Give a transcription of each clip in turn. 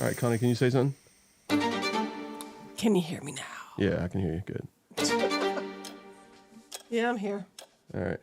All right, Connie, can you say something? Can you hear me now? Yeah, I can hear you. Good. Yeah, I'm here. All right.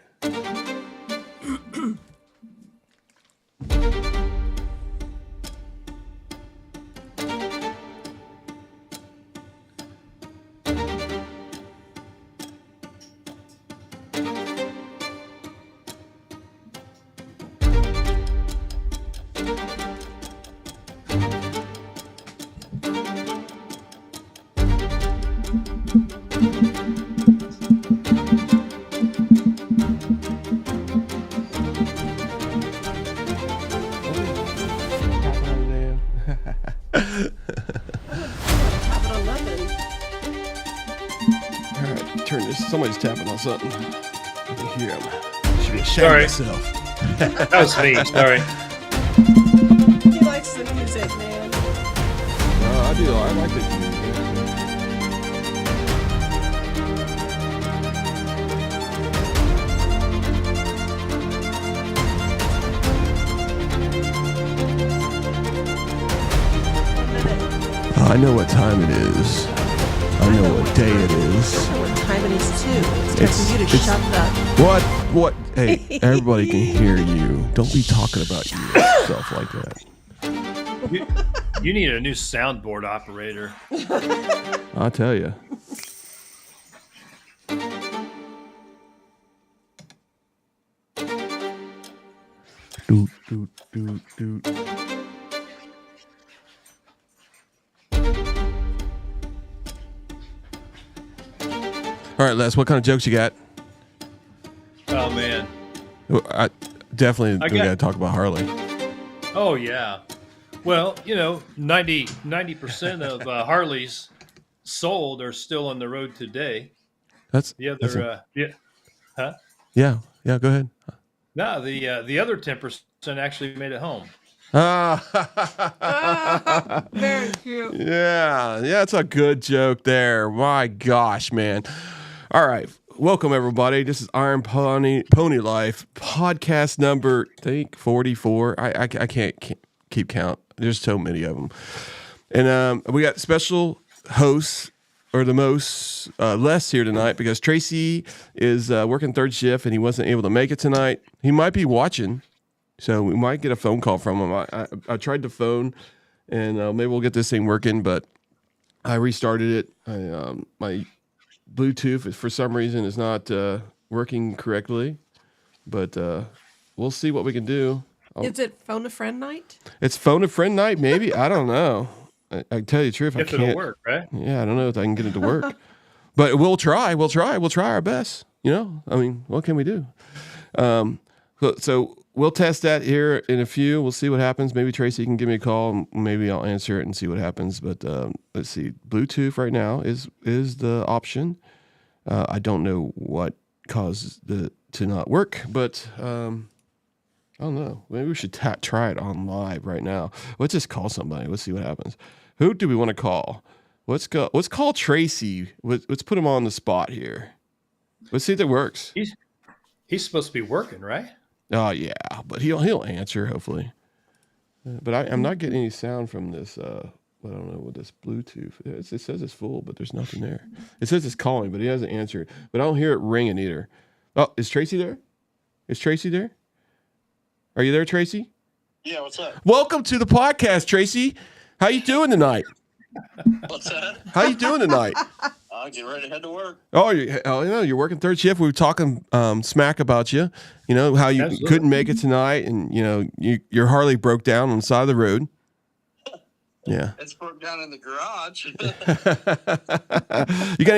Somebody's tapping on something. I can hear him. Should be ashamed of myself. That was me. Sorry. He likes the music, man. I do. I like it. I know what time it is. I know what day it is. I know what time it is too. It's time for you to shut up. What? Hey, everybody can hear you. Don't be talking about yourself like that. You need a new soundboard operator. I'll tell you. Doot, doot, doot, doot. All right, Les, what kind of jokes you got? Oh, man. I definitely got to talk about Harley. Oh, yeah. Well, 90% of Harleys sold are still on the road today. Yeah, huh? Yeah, go ahead. No, the other 10% actually made it home. Very cute. Yeah, it's a good joke there. My gosh, man. All right, welcome everybody. This is Iron Pony Life podcast number, I think 44. I can't keep count. There's so many of them, and we got special hosts or the most Les here tonight because Tracy is working third shift and he wasn't able to make it tonight. He might be watching, so we might get a phone call from him. I tried to phone, and maybe we'll get this thing working, but I restarted it. My Bluetooth, for some reason, is not working correctly, but we'll see what we can do. Is it phone a friend night? It's phone a friend night, maybe. I don't know. I tell you the truth, if I can't. It'll work, right? Yeah, I don't know if I can get it to work, but we'll try. We'll try our best. I mean, what can we do? So we'll test that here in a few. We'll see what happens. Maybe Tracy can give me a call, and maybe I'll answer it and see what happens. But let's see. Bluetooth right now is the option. I don't know what caused it to not work, but I don't know. Maybe we should try it on live right now. Let's just call somebody. Let's see what happens. Who do we want to call? Let's call Tracy. Let's put him on the spot here. Let's see if it works. He's supposed to be working, right? Oh yeah, but he'll answer hopefully. But I'm not getting any sound from this. I don't know what this Bluetooth. It says it's full, but there's nothing there. It says it's calling, but he hasn't answered. But I don't hear it ringing either. Oh, is Tracy there? Is Tracy there? Are you there, Tracy? Yeah, what's up? Welcome to the podcast, Tracy. How you doing tonight? What's that? How you doing tonight? I'm getting ready to head to work. You're working third shift. We were talking smack about you. How you Absolutely. couldn't make it tonight, and your Harley broke down on the side of the road. Yeah. It's broke down in the garage. You got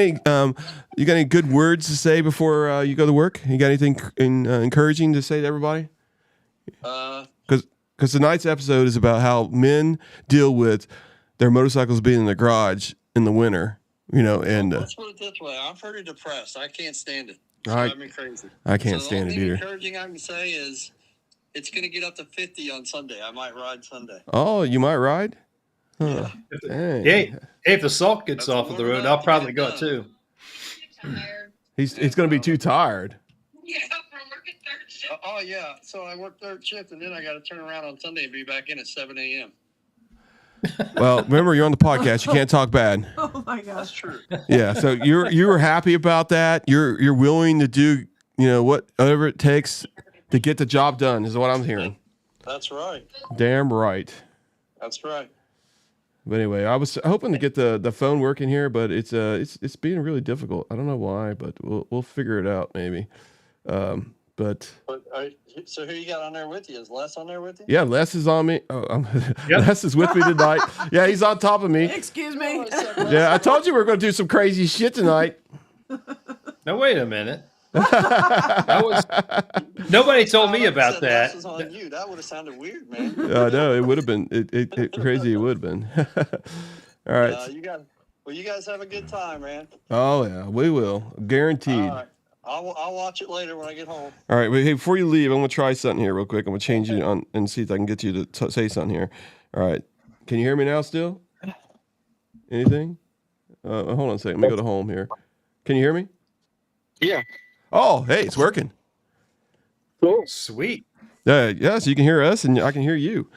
any good words to say before you go to work? You got anything encouraging to say to everybody? Because tonight's episode is about how men deal with their motorcycles being in the garage in the winter. Let's put it this way: I'm pretty depressed. I can't stand it. It's driving me crazy. I can't stand it either. The only encouraging I can say is it's going to get up to 50 on Sunday. I might ride Sunday. Oh, you might ride? Huh. Yeah. Hey, if the salt gets off of the road, I'll probably go too. He's going to be too tired. Yeah, from working third shift. Oh, yeah. So I work third shift, and then I got to turn around on Sunday and be back in at 7 a.m. Well, remember, you're on the podcast. You can't talk bad. Oh my That's gosh. true. Yeah. So you were happy about that. You're willing to do, whatever it takes to get the job done is what I'm hearing. That's right. Damn right. That's right. But anyway, I was hoping to get the phone working here, but it's being really difficult. I don't know why, but we'll figure it out maybe. So who you got on there with you? Is Les on there with you? Yeah, Les is on me. Oh, Yep. Les is with me tonight. Yeah, he's on top of me. Excuse me. Yeah, I told you we were going to do some crazy shit tonight. Now wait a minute. Nobody told me about that. Les was on you. That would have sounded weird, man. I know it would have been it crazy. It would have been. All right. You guys have a good time, man. Oh yeah, we will, guaranteed. All right. I'll watch it later when I get home. All right, but hey, before you leave, I'm gonna try something here real quick. I'm gonna change you on and see if I can get you to say something here. All right, can you hear me now? Still? Anything? Hold on a second. Let me go to home here. Can you hear me? Yeah. Oh, hey, it's working. Cool. Sweet. Yeah, so you can hear us and I can hear you.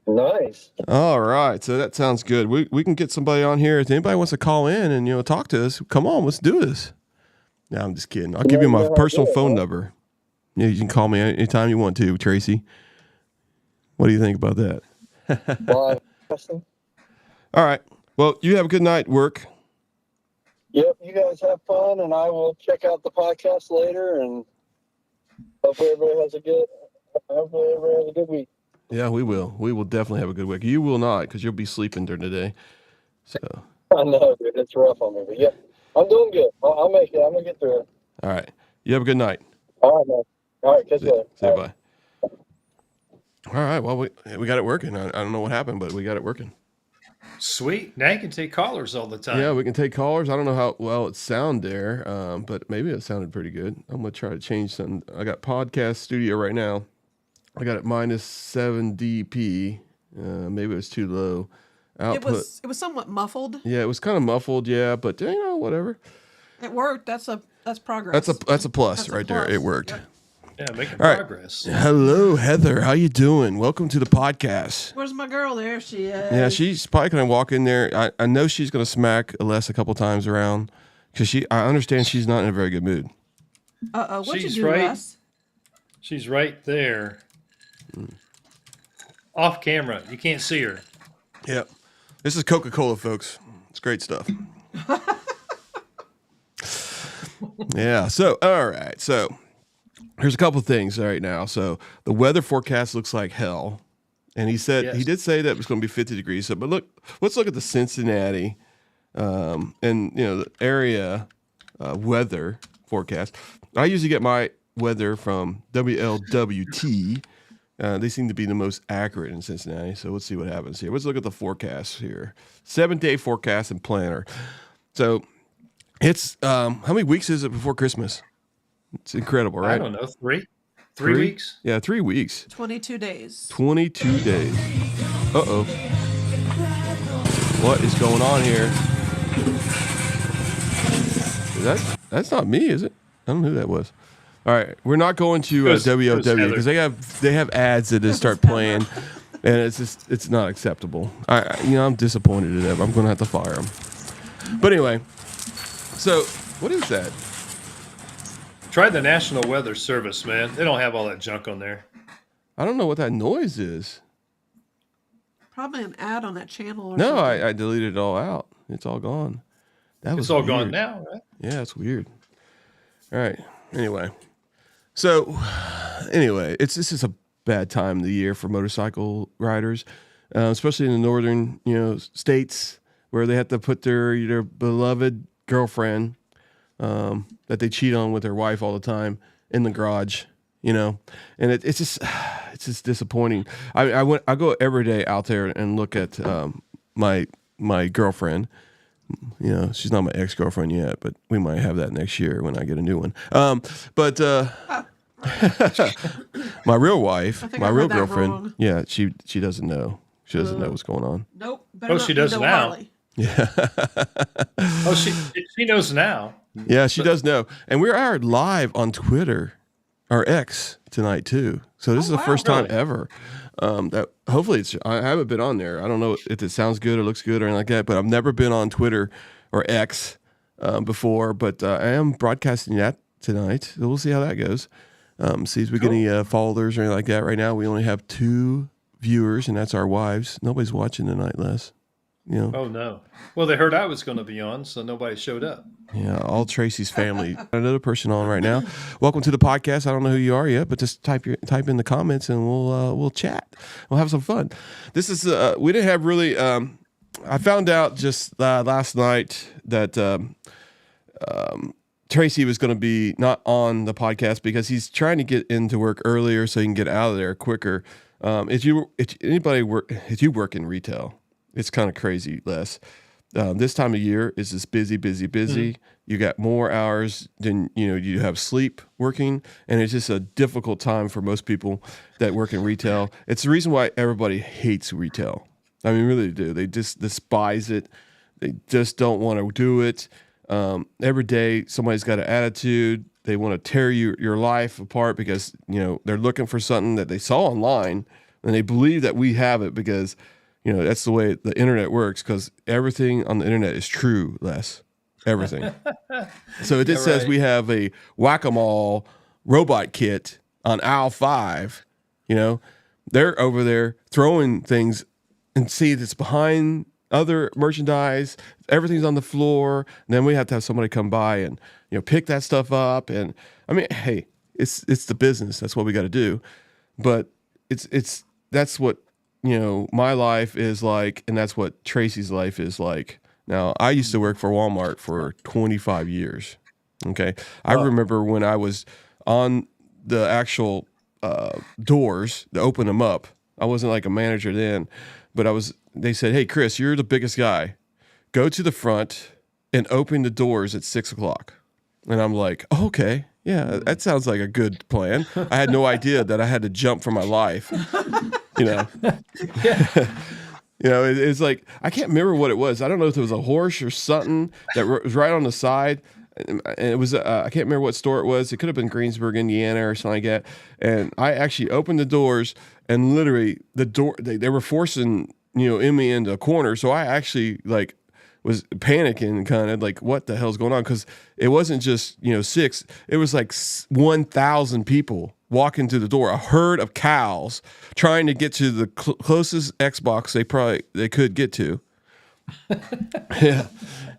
Nice. All right, so that sounds good. We can get somebody on here. If anybody wants to call in and talk to us, come on, let's do this. No, I'm just kidding. I'll give you my personal phone number. Yeah, you can call me anytime you want to, Tracy. What do you think about that? All right. Well, you have a good night, work. Yep, you guys have fun, and I will check out the podcast later, and hopefully everybody has a good week. Yeah, we will. We will definitely have a good week. You will not, because you'll be sleeping during the day. So. I know, dude. It's rough on me, but yeah, I'm doing good. I'll make it. I'm going to get through it. All right. You have a good night. All right, man. All right, catch you later. Say bye. All right. Well, we got it working. I don't know what happened, but we got it working. Sweet. Now you can take callers all the time. Yeah, we can take callers. I don't know how well it sounded there, but maybe it sounded pretty good. I'm going to try to change something. I got Podcast Studio right now. I got it -7 dp. Maybe it was too low. Output. It was somewhat muffled. Yeah, it was kind of muffled. Yeah, but whatever. It worked. That's progress. That's a plus That's a right there. plus. It worked. Yep. Yeah, making All right. progress. Hello, Heather. How you doing? Welcome to the podcast. Where's my girl? There she is. Yeah, she's probably gonna walk in there. I know she's gonna smack Les a couple times around because I understand she's not in a very good mood. What'd you She's do, right. Les? She's right there. Off camera. You can't see her. Yep. This is Coca-Cola, folks. It's great stuff. Yeah. So, all right. So, here's a couple of things right now. So, the weather forecast looks like hell, and he did say that it was going to be 50 degrees. So, but let's look at the Cincinnati, and the area weather forecast. I usually get my weather from WLWT. They seem to be the most accurate in Cincinnati. So let's see what happens here. Let's look at the forecast here. 7-day forecast and planner. So it's how many weeks is it before Christmas? It's incredible, right? I don't know. Three weeks? Yeah, 3 weeks. 22 days. 22 days. Uh-oh. What is going on here? That's not me, is it? I don't know who that was. All right, we're not going to WOW because they have ads that just start playing, and it's not acceptable. I'm disappointed in them. I'm going to have to fire them. But anyway, so what is that? Try the National Weather Service, man. They don't have all that junk on there. I don't know what that noise is. Probably an ad on that channel. Or No, something. I deleted it all out. It's all gone. It's all gone now, right? Yeah, it's weird. All right. Anyway, this is a bad time of the year for motorcycle riders, especially in the northern, states where they have to put their beloved girlfriend that they cheat on with their wife all the time in the garage, and it's just disappointing. I go every day out there and look at my girlfriend. She's not my ex-girlfriend yet, but we might have that next year when I get a new one. But my real wife, my real girlfriend, wrong. yeah, she doesn't know. She doesn't know what's going on. Nope. She does now. Harley. Yeah. Oh, she knows now. Yeah, she does know. And we are live on Twitter, our X, tonight too. So this is the first time Really? ever. That hopefully I haven't been on there. I don't know if it sounds good or looks good or anything like that, but I've never been on Twitter or X before. But I am broadcasting that tonight. So we'll see how that goes. See if we get any followers or anything like that. Right now, we only have 2 viewers, and that's our wives. Nobody's watching tonight, Les. You know. Oh no. Well, they heard I was going to be on, so nobody showed up. Yeah, all Tracy's family. Another person on right now. Welcome to the podcast. I don't know who you are yet, but just type in the comments and we'll chat. We'll have some fun. This is we didn't have really. I found out just last night that Tracy was going to be not on the podcast because he's trying to get into work earlier so he can get out of there quicker. If you work in retail, it's kind of crazy, Les. This time of year is just busy. Mm-hmm. You got more hours than you have sleep working, and it's just a difficult time for most people that work in retail. It's the reason why everybody hates retail. I mean, really do. They just despise it. They just don't want to do it. Every day, somebody's got an attitude. They want to tear your life apart because they're looking for something that they saw online, and they believe that we have it because. That's the way the internet works because everything on the internet is true, Les. Everything. So it just says we have a whack-a-mole robot kit on aisle 5. They're over there throwing things and see it's behind other merchandise. Everything's on the floor. And then we have to have somebody come by and pick that stuff up. And I mean, hey, it's the business. That's what we got to do. But that's what. My life is like, and that's what Tracy's life is like. Now, I used to work for Walmart for 25 years. Okay. I remember when I was on the actual doors to open them up. I wasn't like a manager then, but they said, hey, Chris, you're the biggest guy. Go to the front and open the doors at 6:00. And I'm like, oh, okay. Yeah, that sounds like a good plan. I had no idea that I had to jump for my life. It's like I can't remember what it was. I don't know if it was a horse or something that was right on the side, and it was I can't remember what store it was. It could have been Greensburg, Indiana, or something like that. And I actually opened the doors, and literally the door they were forcing me into a corner. So I actually was panicking, kind of like, what the hell's going on? Because it wasn't just 6; it was like 1,000 people walking to the door, a herd of cows trying to get to the closest Xbox they could get to. Yeah,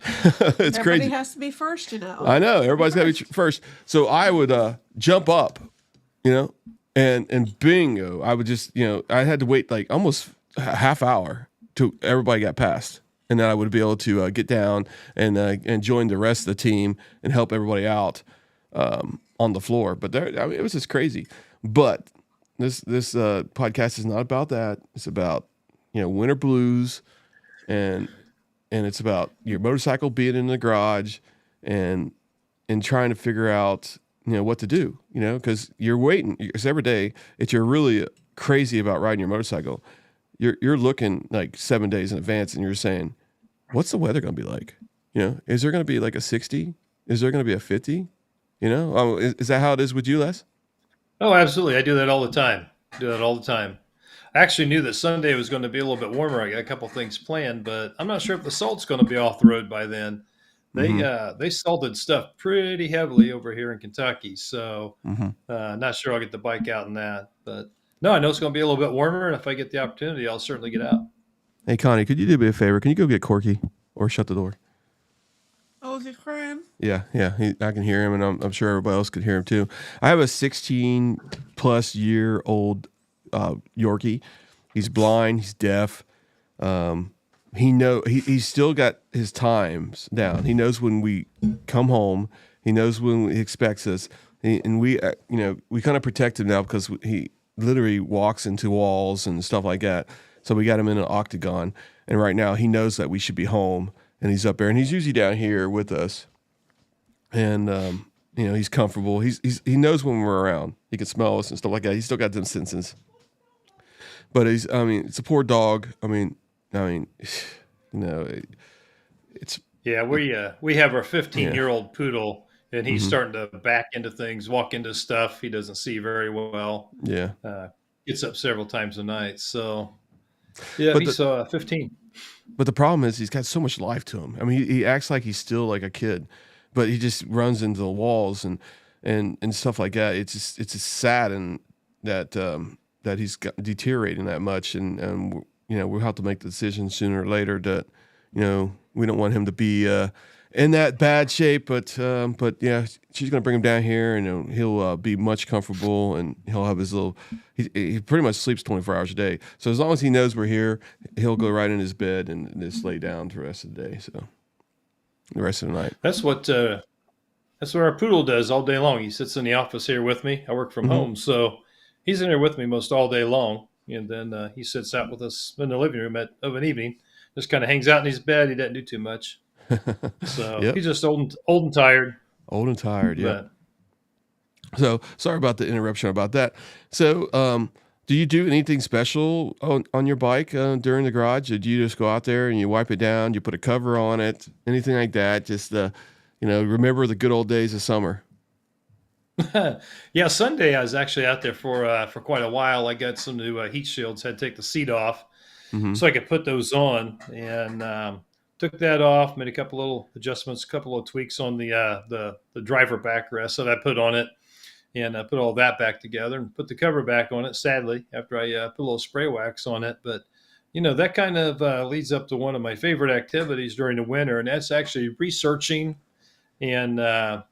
it's Everybody crazy. has to be first, I know everybody's got to be first. So I would jump up, and bingo, I would just I had to wait like almost a half hour till everybody got past. And then I would be able to get down and join the rest of the team and help everybody out on the floor. But it was just crazy. But this podcast is not about that. It's about winter blues, and it's about your motorcycle being in the garage and trying to figure out what to do. Because you're waiting. Because every day, if you're really crazy about riding your motorcycle, you're looking like 7 days in advance, and you're saying, what's the weather going to be like? Is there going to be like a 60? Is there going to be a 50? Is that how it is with you, Les? Oh, absolutely. I do that all the time. I actually knew that Sunday was going to be a little bit warmer. I got a couple things planned, but I'm not sure if the salt's going to be off the road by then. They salted stuff pretty heavily over here in Kentucky, so not sure I'll get the bike out in that, but. No, I know it's going to be a little bit warmer, and if I get the opportunity, I'll certainly get out. Hey, Connie, could you do me a favor? Can you go get Corky or shut the door? Oh, is he crying? Yeah. I can hear him, and I'm sure everybody else could hear him too. I have a 16-plus-year-old Yorkie. He's blind. He's deaf. He's still got his times down. He knows when we come home. He knows when he expects us, and we kind of protect him now because he literally walks into walls and stuff like that. So we got him in an octagon, and right now he knows that we should be home, and he's up there, and he's usually down here with us, and he's comfortable. He knows when we're around. He can smell us and stuff like that. He's still got them senses, but it's a poor dog. It's yeah. We have our 15-year-old poodle. And he's starting to back into things, walk into stuff he doesn't see very well. Yeah. gets up several times a night. So yeah, But he's 15. But the problem is he's got so much life to him. I mean, he acts like he's still like a kid, but he just runs into the walls and stuff like that. It's just sad and that he's deteriorating that much, and we'll have to make the decision sooner or later that we don't want him to be in that bad shape. But yeah, she's gonna bring him down here, and he'll be much comfortable, and he'll have his little. He pretty much sleeps 24 hours a day. So as long as he knows we're here, he'll go right in his bed and just lay down for the rest of the day. So the rest of the night. That's what our poodle does all day long. He sits in the office here with me. I work from home, so he's in there with me most all day long. And then he sits out with us in the living room of an evening. Just kind of hangs out in his bed. He doesn't do too much. So Yep. he's just old and tired. Old and tired. Yeah. But So sorry about the interruption about that. So do you do anything special on your bike during the garage? Or do you just go out there and you wipe it down, you put a cover on it, anything like that? Just remember the good old days of summer. yeah, Sunday I was actually out there for quite a while. I got some new heat shields. Had to take the seat off so I could put those on, and took that off. Made a couple little adjustments, a couple of tweaks on the driver backrest that I put on it, and I put all that back together and put the cover back on it. Sadly, after I put a little spray wax on it, but that kind of leads up to one of my favorite activities during the winter, and that's actually researching and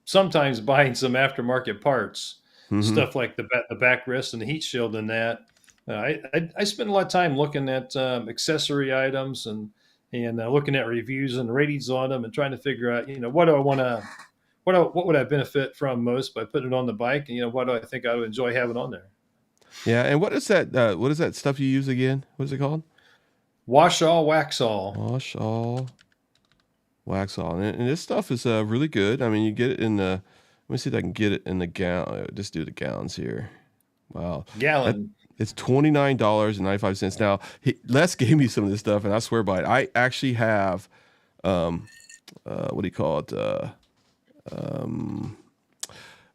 sometimes buying some aftermarket parts, stuff like the backrest and the heat shield and that. I spend a lot of time looking at accessory items and looking at reviews and ratings on them and trying to figure out, what do I want to, what would I benefit from most by putting it on the bike? And, what do I think I would enjoy having on there? Yeah. And what is that? What is that stuff you use again? What is it called? Wash all, wax all. Wash all, wax all. And this stuff is really good. I mean, you get it in the, let me see if I can get it in the gallon. Just do the gallons here. Wow. Gallon. It's $29.95. Now, Les gave me some of this stuff, and I swear by it. I actually have, what do you call it?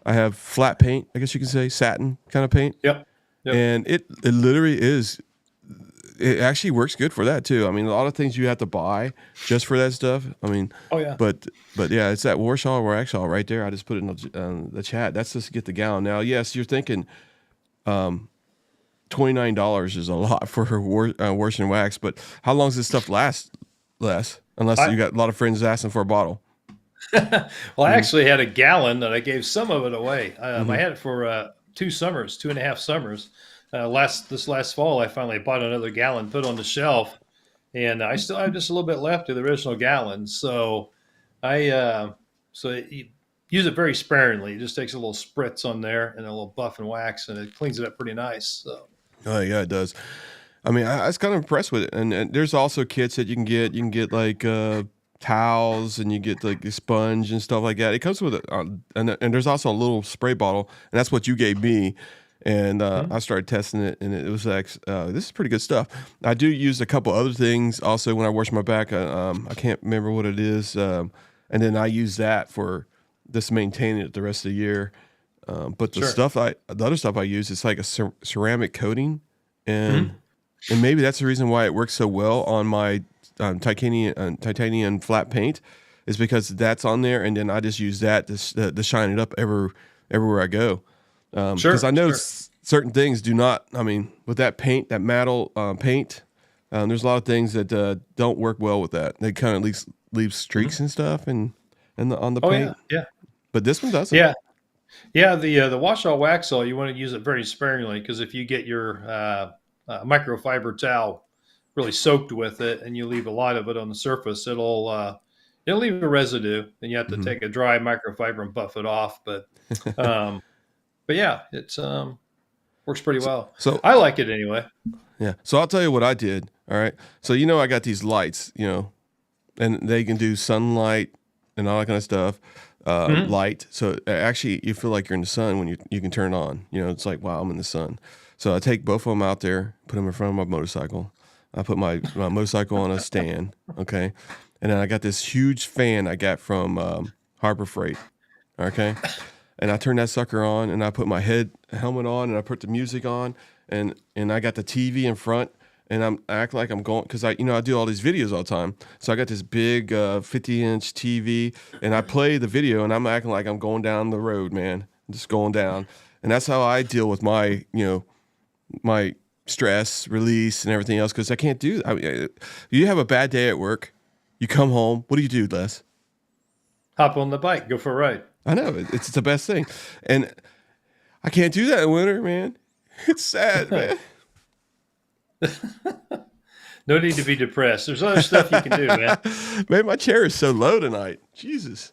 I have flat paint, I guess you can say, satin kind of paint. Yep. And it literally is, it actually works good for that too. I mean, a lot of things you have to buy just for that stuff. I mean, Oh yeah. but yeah, it's that Wash All Wax All right there. I just put it in the chat. That's just to get the gallon. Now, yes, you're thinking, $29 is a lot for Worsham Wax, but how long does this stuff last? Less, unless you got a lot of friends asking for a bottle. Well, I actually had a gallon that I gave some of it away. I had it for 2.5 summers. This last fall, I finally bought another gallon, put on the shelf, and I still have just a little bit left of the original gallon. So you use it very sparingly. It just takes a little spritz on there and a little buff and wax, and it cleans it up pretty nice. So. Oh yeah, it does. I mean, I was kind of impressed with it. And there's also kits that you can get. You can get like towels, and you get like a sponge and stuff like that. It comes with it, and there's also a little spray bottle, and that's what you gave me. And I started testing it, and it was like, this is pretty good stuff. I do use a couple other things also when I wash my back. I can't remember what it is, and then I use that for just maintaining it the rest of the year. But the other stuff I use is like a ceramic coating, and maybe that's the reason why it works so well on my titanium flat paint, is because that's on there, and then I just use that to shine it up everywhere I go. Because I know certain things do not. I mean, with that paint, that metal paint, there's a lot of things that don't work well with that. They kind of leave streaks and stuff, on the paint. Yeah. But this one doesn't. Yeah. Yeah, the wash all wax all, you want to use it very sparingly, because if you get your microfiber towel really soaked with it and you leave a lot of it on the surface, it'll leave a residue, and you have to take a dry microfiber and buff it off. But yeah, it's works pretty well. So I like it anyway. Yeah. So I'll tell you what I did. All right. So I got these lights, and they can do sunlight and all that kind of stuff. Light. So actually you feel like you're in the sun when you can turn it on. It's like, wow, I'm in the sun. So I take both of them out there, put them in front of my motorcycle. I put my motorcycle on a stand. Okay. And then I got this huge fan I got from Harbor Freight. Okay. And I turn that sucker on, and I put my helmet on, and I put the music on, and I got the TV in front, and I act like I'm going, because I do all these videos all the time. So I got this big 50-inch TV, and I play the video, and I'm acting like I'm going down the road, man. I'm just going down, and that's how I deal with my my stress release and everything else, because I can't do that. I mean, you have a bad day at work, you come home, what do, Les? Hop on the bike, go for a ride. I know, it's the best thing, and I can't do that in winter, man. It's sad, man. No need to be depressed. There's other stuff you can do, man. Man, my chair is so low tonight. Jesus.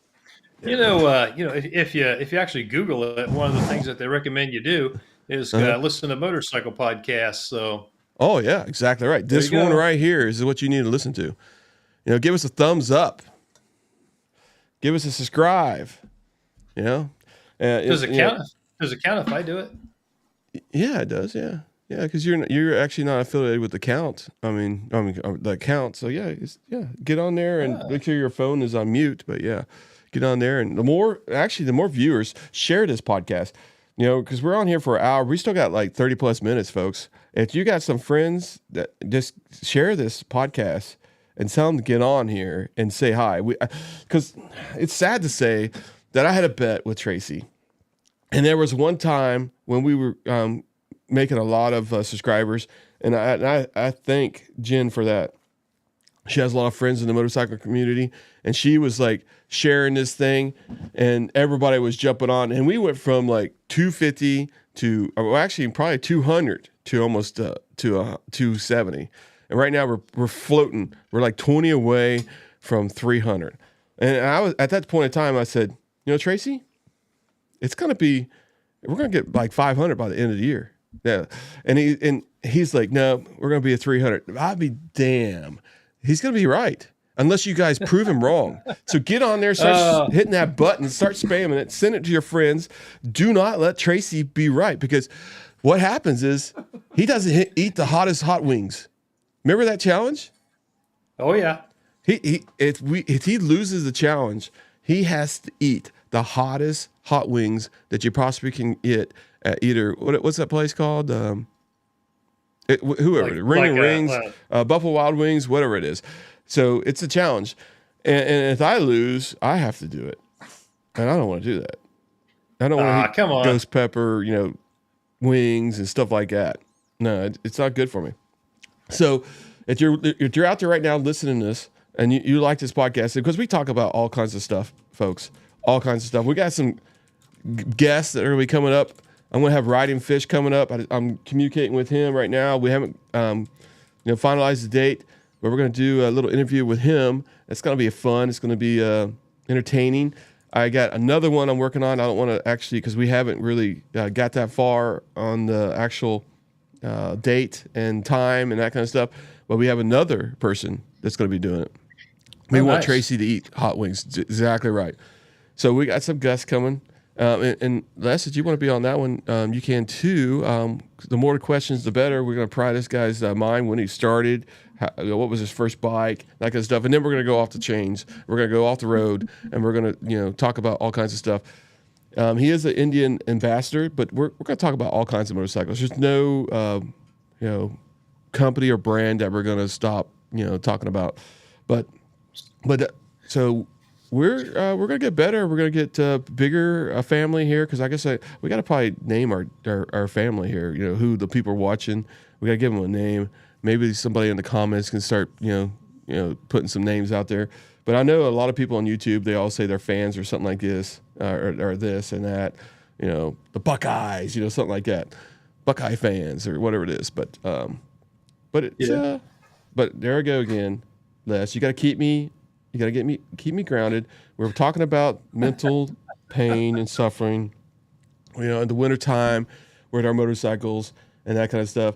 You know, if you actually Google it, one of the things that they recommend you do is listen to motorcycle podcasts. So, oh yeah, exactly right. This one right here is what you need to listen to. Give us a thumbs up. Give us a subscribe. Does it count? Does it count if I do it? Yeah, it does. Yeah, because you're actually not affiliated with the count. I mean the account. So yeah, get on there and make sure your phone is on mute. But yeah, get on there, and the more viewers share this podcast. Because we're on here for an hour. We still got like 30 plus minutes, folks. If you got some friends, that just share this podcast and tell them to get on here and say hi. Because it's sad to say that I had a bet with Tracy. And there was one time when we were making a lot of subscribers, and I thank Jen for that. She has a lot of friends in the motorcycle community, and she was like sharing this thing, and everybody was jumping on, and we went from like 250 to actually probably 200 to almost to 270, and right now we're floating. We're like 20 away from 300, and I was at that point in time. I said, Tracy, we're gonna get like 500 by the end of the year. Yeah, and he's like, no, we're gonna be at 300. I'll be damn. He's going to be right, unless you guys prove him wrong. So get on there, start hitting that button, start spamming it, send it to your friends. Do not let Tracy be right, because what happens is he doesn't eat the hottest hot wings. Remember that challenge? Oh yeah. If he loses the challenge, he has to eat the hottest hot wings that you possibly can get at either what's that place called? Whoever, Ring and Rings, Buffalo Wild Wings, whatever it is. So it's a challenge. And if I lose, I have to do it. And I don't want to do that. I don't want to eat ghost pepper, wings and stuff like that. No, it's not good for me. So if you're out there right now listening to this and you like this podcast, because we talk about all kinds of stuff, folks, all kinds of stuff. We got some guests that are going to be coming up. I'm going to have Riding Fish coming up. I'm communicating with him right now. We haven't, finalized the date, but we're going to do a little interview with him. It's going to be fun. It's going to be entertaining. I got another one I'm working on. I don't want to actually, because we haven't really got that far on the actual date and time and that kind of stuff. But we have another person that's going to be doing it. We want Tracy to eat hot wings. Exactly right. So we got some guests coming. And Les, if you want to be on that one, you can too. The more questions, the better. We're going to pry this guy's mind, when he started, what was his first bike, that kind of stuff. And then we're going to go off the chains. We're going to go off the road, and we're going to talk about all kinds of stuff. He is an Indian ambassador, but we're going to talk about all kinds of motorcycles. There's no company or brand that we're going to stop talking about. So. We're gonna get better. We're gonna get bigger family here, because like I said, we gotta probably name our family here. Who the people are watching. We gotta give them a name. Maybe somebody in the comments can start putting some names out there. But I know a lot of people on YouTube, they all say they're fans or something like this, or this and that. The Buckeyes, something like that. Buckeye fans or whatever it is. But it's but there I go again, Les. You gotta keep me. You got to keep me grounded. We're talking about mental pain and suffering, in the wintertime, we're at our motorcycles and that kind of stuff.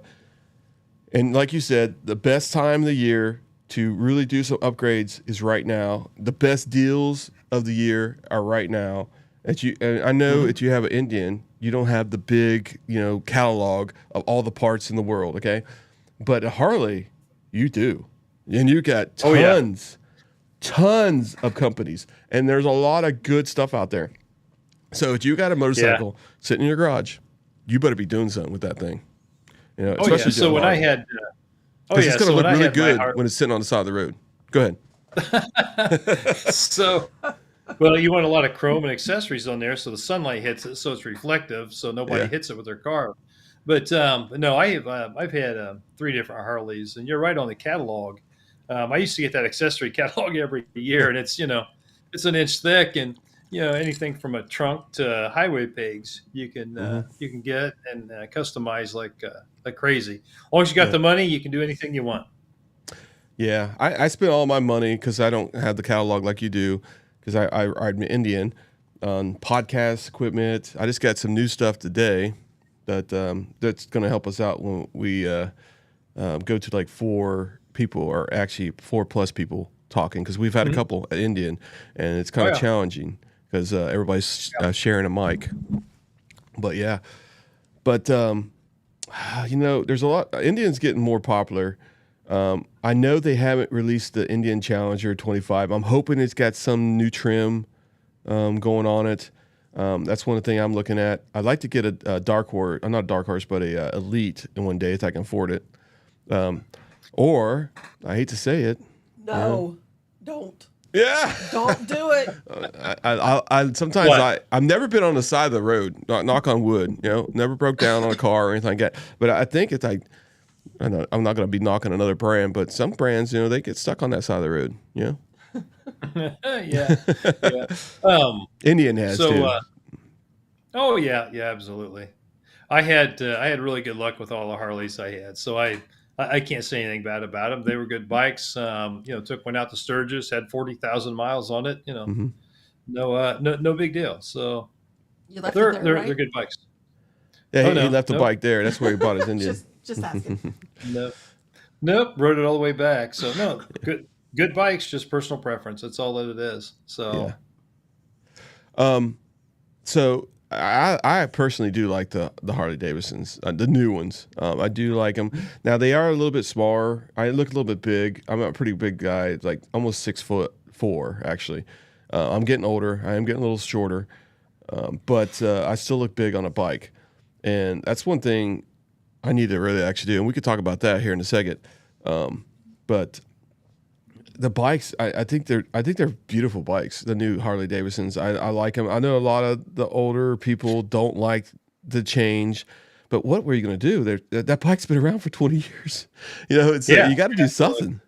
And like you said, the best time of the year to really do some upgrades is right now. The best deals of the year are right now. And I know if you have an Indian, you don't have the big, catalog of all the parts in the world, okay? But a Harley, you do. And you got tons of companies, and there's a lot of good stuff out there. So if you got a motorcycle sitting in your garage, you better be doing something with that thing. You know, Oh yeah. especially So doing when I Harley. had, Because it's going to so when look I really had my good when it's sitting on the side of the road. Go ahead. so well, you want a lot of chrome and accessories on there, so the sunlight hits it, so it's reflective, so nobody Yeah. hits it with their car. But no, I've had 3 different Harleys, and you're right on the catalog. I used to get that accessory catalog every year, and it's an inch thick, and anything from a trunk to highway pegs you can get and customize like crazy. As long as you got Yeah. the money, you can do anything you want. Yeah, I spend all my money because I don't have the catalog like you do. Because I ride my Indian on podcast equipment. I just got some new stuff today that's going to help us out when we go to like 4 people, or actually 4+ people talking. Because we've had a couple at Indian, and it's kind of challenging because everybody's sharing a mic. But yeah, but there's a lot. Indian's getting more popular. I know they haven't released the Indian Challenger 25. I'm hoping it's got some new trim going on it. That's one thing I'm looking at. I'd like to get a dark horse, not a dark horse, but a elite in one day if I can afford it. Or I hate to say it. No, don't. Yeah. Don't do it. I sometimes What? I've never been on the side of the road. Knock on wood. Never broke down on a car or anything like that. But I think it's like. I know I'm not going to be knocking another brand, but some brands, they get stuck on that side of the road. Yeah. Indian has So, too. oh yeah, absolutely. I had really good luck with all the Harleys I had, so I can't say anything bad about them. They were good bikes. Took one out to Sturgis, had 40,000 miles on it. Mm-hmm. No big deal. So You left they're it there, they're right? they're good bikes. Yeah, Oh, he no, left the nope. bike there. That's where he bought his Indian. Just asking. Nope, rode it all the way back. So no, good bikes, just personal preference. That's all that it is. So So I personally do like the Harley Davidsons, the new ones. I do like them. Now they are a little bit smaller. I look a little bit big. I'm a pretty big guy, like almost 6'4" actually. I'm getting older. I am getting a little shorter, but I still look big on a bike, and that's one thing I need to really actually do. And we could talk about that here in a second. But the bikes, I think they're beautiful bikes. The new Harley Davidsons, I like them. I know a lot of the older people don't like the change, but what were you going to do? That bike's been around for 20 years. It's you got to do something.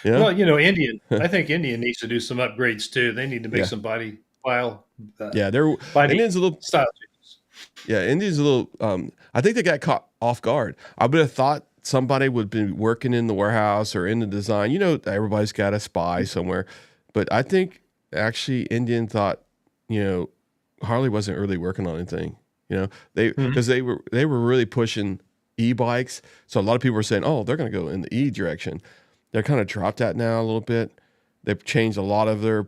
Well, Indian. I think Indian needs to do some upgrades too. They need to make some body style. Indian's a little style changes. Yeah, Indian's a little. I think they got caught off guard. I would have thought somebody would be working in the warehouse or in the design. Everybody's got a spy somewhere, but I think actually Indian thought, Harley wasn't really working on anything. Because they were really pushing e-bikes, so a lot of people were saying, oh, they're going to go in the e direction. They're kind of dropped that now a little bit. They've changed a lot of their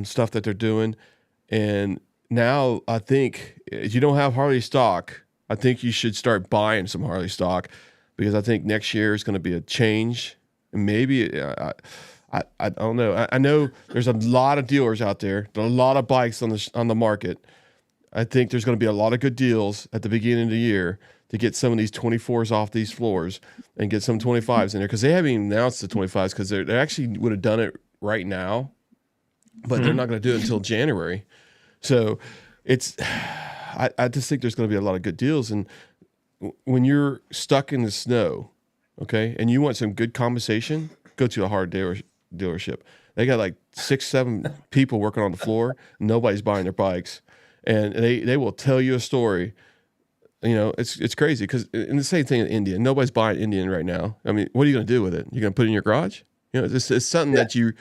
stuff that they're doing, and now I think if you don't have Harley stock, I think you should start buying some Harley stock, because I think next year is going to be a change. And maybe I don't know. I know there's a lot of dealers out there, a lot of bikes on the market. I think there's going to be a lot of good deals at the beginning of the year to get some of these 24s off these floors and get some 25s in there, because they haven't even announced the 25s, because they actually would have done it right now, but they're not going to do it until January. So I just think there's going to be a lot of good deals. And when you're stuck in the snow, okay, and you want some good compensation, go to a Harley dealership. They got like 6-7 people working on the floor. Nobody's buying their bikes, and they will tell you a story. It's crazy, because in the same thing in Indian, nobody's buying Indian right now. I mean, what are you going to do with it? You're going to put it in your garage? It's something that you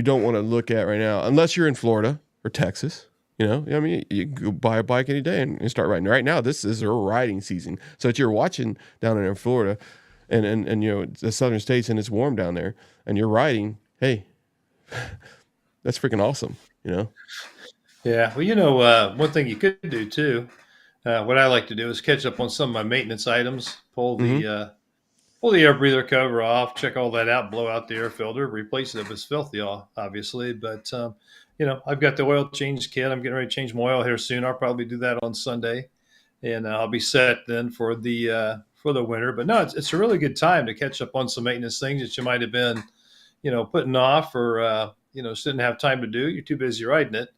don't want to look at right now, unless you're in Florida or Texas. I mean, you can go buy a bike any day and start riding. Right now, this is a riding season. So if you're watching down in Florida and the southern states, and it's warm down there, and you're riding, hey, that's freaking awesome, Yeah. Well, one thing you could do too, what I like to do is catch up on some of my maintenance items, pull the air breather cover off, check all that out, blow out the air filter, replace it if it's filthy, obviously. But, I've got the oil change kit. I'm getting ready to change my oil here soon. I'll probably do that on Sunday, and I'll be set then for the for the winter. But no, it's a really good time to catch up on some maintenance things that you might have been, putting off or just didn't have time to do. You're too busy riding it.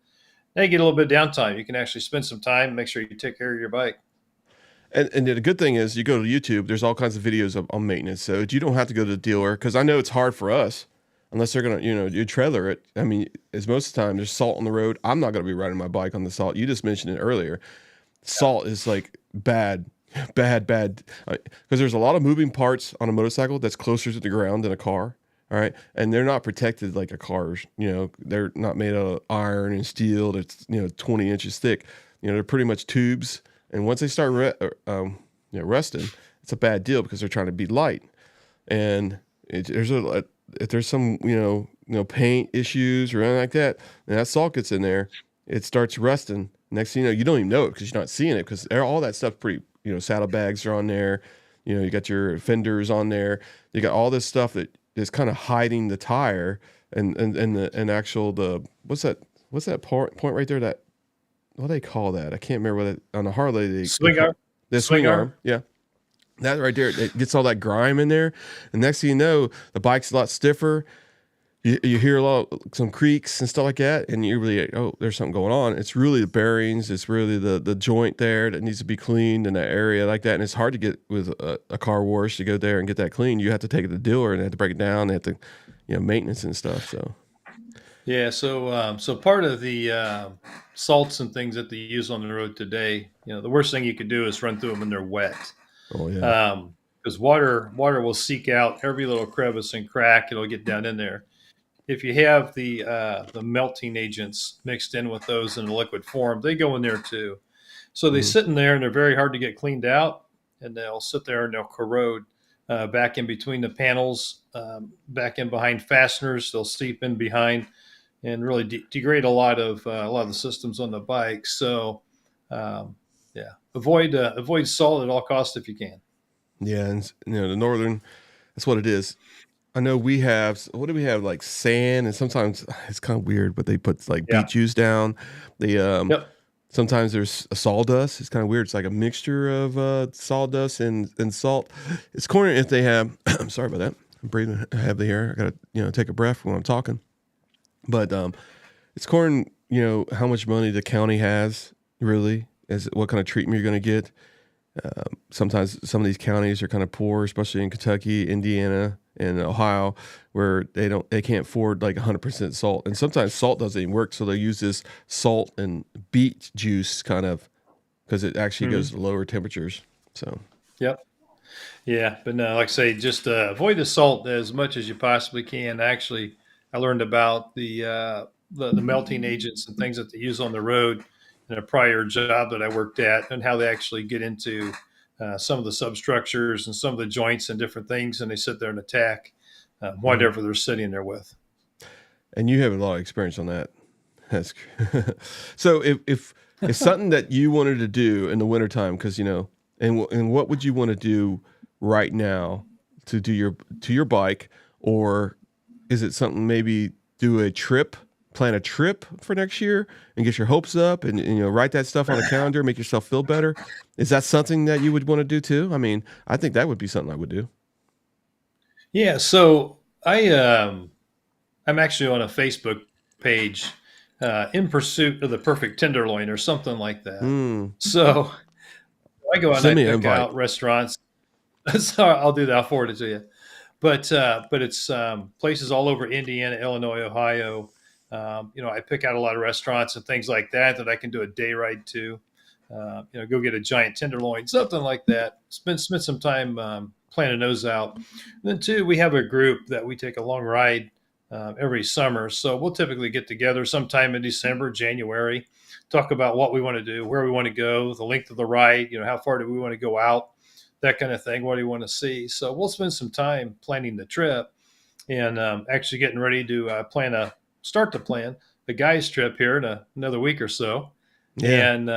Now you get a little bit of downtime. You can actually spend some time and make sure you take care of your bike. And the good thing is, you go to YouTube. There's all kinds of videos on maintenance, so you don't have to go to the dealer. Because I know it's hard for us, unless they're gonna, you trailer it. I mean, as most of the time there's salt on the road. I'm not gonna be riding my bike on the salt. You just mentioned it earlier. Salt is like bad, bad. Because there's a lot of moving parts on a motorcycle that's closer to the ground than a car. All right, and they're not protected like a car's. They're not made out of iron and steel. That's 20 inches thick. They're pretty much tubes. And once they start rusting, it's a bad deal because they're trying to be light. And if there's some paint issues or anything like that, and that salt gets in there, it starts rusting. Next thing you know, you don't even know it because you're not seeing it because all that stuff pretty. Saddlebags are on there. You got your fenders on there. You got all this stuff that is kind of hiding the tire and what's that point right there that. What do they call that? I can't remember what on the Harley. Swing arm. The swing arm. Yeah. That right there, it gets all that grime in there. And next thing you know, the bike's a lot stiffer. You hear some creaks and stuff like that. And you're really like, oh, there's something going on. It's really the bearings. It's really the joint there that needs to be cleaned in that area like that. And it's hard to get with a car wash to go there and get that clean. You have to take it to the dealer and they have to break it down. They have to, maintenance and stuff. So. Yeah, so part of the salts and things that they use on the road today, the worst thing you could do is run through them when they're wet. Oh yeah. Because water will seek out every little crevice and crack. It'll get down in there. If you have the melting agents mixed in with those in a liquid form, they go in there too. So they sit in there and they're very hard to get cleaned out, and they'll sit there and they'll corrode back in between the panels, back in behind fasteners. They'll seep in behind and really degrade a lot of the systems on the bike. So, avoid salt at all costs if you can. Yeah, and the northern, that's what it is. I know we have. What do we have? Like sand, and sometimes it's kind of weird, but they put like beet juice down. They sometimes there's a sawdust. It's kind of weird. It's like a mixture of sawdust and salt. It's corny if they have. I'm sorry about that. I'm breathing heavily here. I gotta take a breath when I'm talking. But it's corn, how much money the county has, really, as what kind of treatment you're going to get. Sometimes some of these counties are kind of poor, especially in Kentucky, Indiana, and Ohio, where they can't afford like 100% salt. And sometimes salt doesn't even work, so they use this salt and beet juice kind of because it actually goes to lower temperatures. So. Yep. Yeah, but no, like I say, just avoid the salt as much as you possibly can. Actually, I learned about the melting agents and things that they use on the road in a prior job that I worked at, and how they actually get into some of the substructures and some of the joints and different things, and they sit there and attack whatever they're sitting there with. And you have a lot of experience on that. That's so. If something that you wanted to do in the wintertime, because and what would you want to do right now to do your bike, or is it something maybe plan a trip for next year and get your hopes up and write that stuff on a calendar, make yourself feel better? Is that something that you would want to do too? I mean, I think that would be something I would do. Yeah, so I'm actually on a Facebook page, In Pursuit of the Perfect Tenderloin or something like that. So I go out and I pick out restaurants. So I'll do that. I'll forward it to you. But it's places all over Indiana, Illinois, Ohio. I pick out a lot of restaurants and things like that I can do a day ride to. Go get a giant tenderloin, something like that. Spend some time planning those out. And then too, we have a group that we take a long ride every summer. So we'll typically get together sometime in December, January, talk about what we want to do, where we want to go, the length of the ride, how far do we want to go out, that kind of thing. What do you want to see? So we'll spend some time planning the trip and actually getting ready to start to plan the guys' trip here in another week or so, and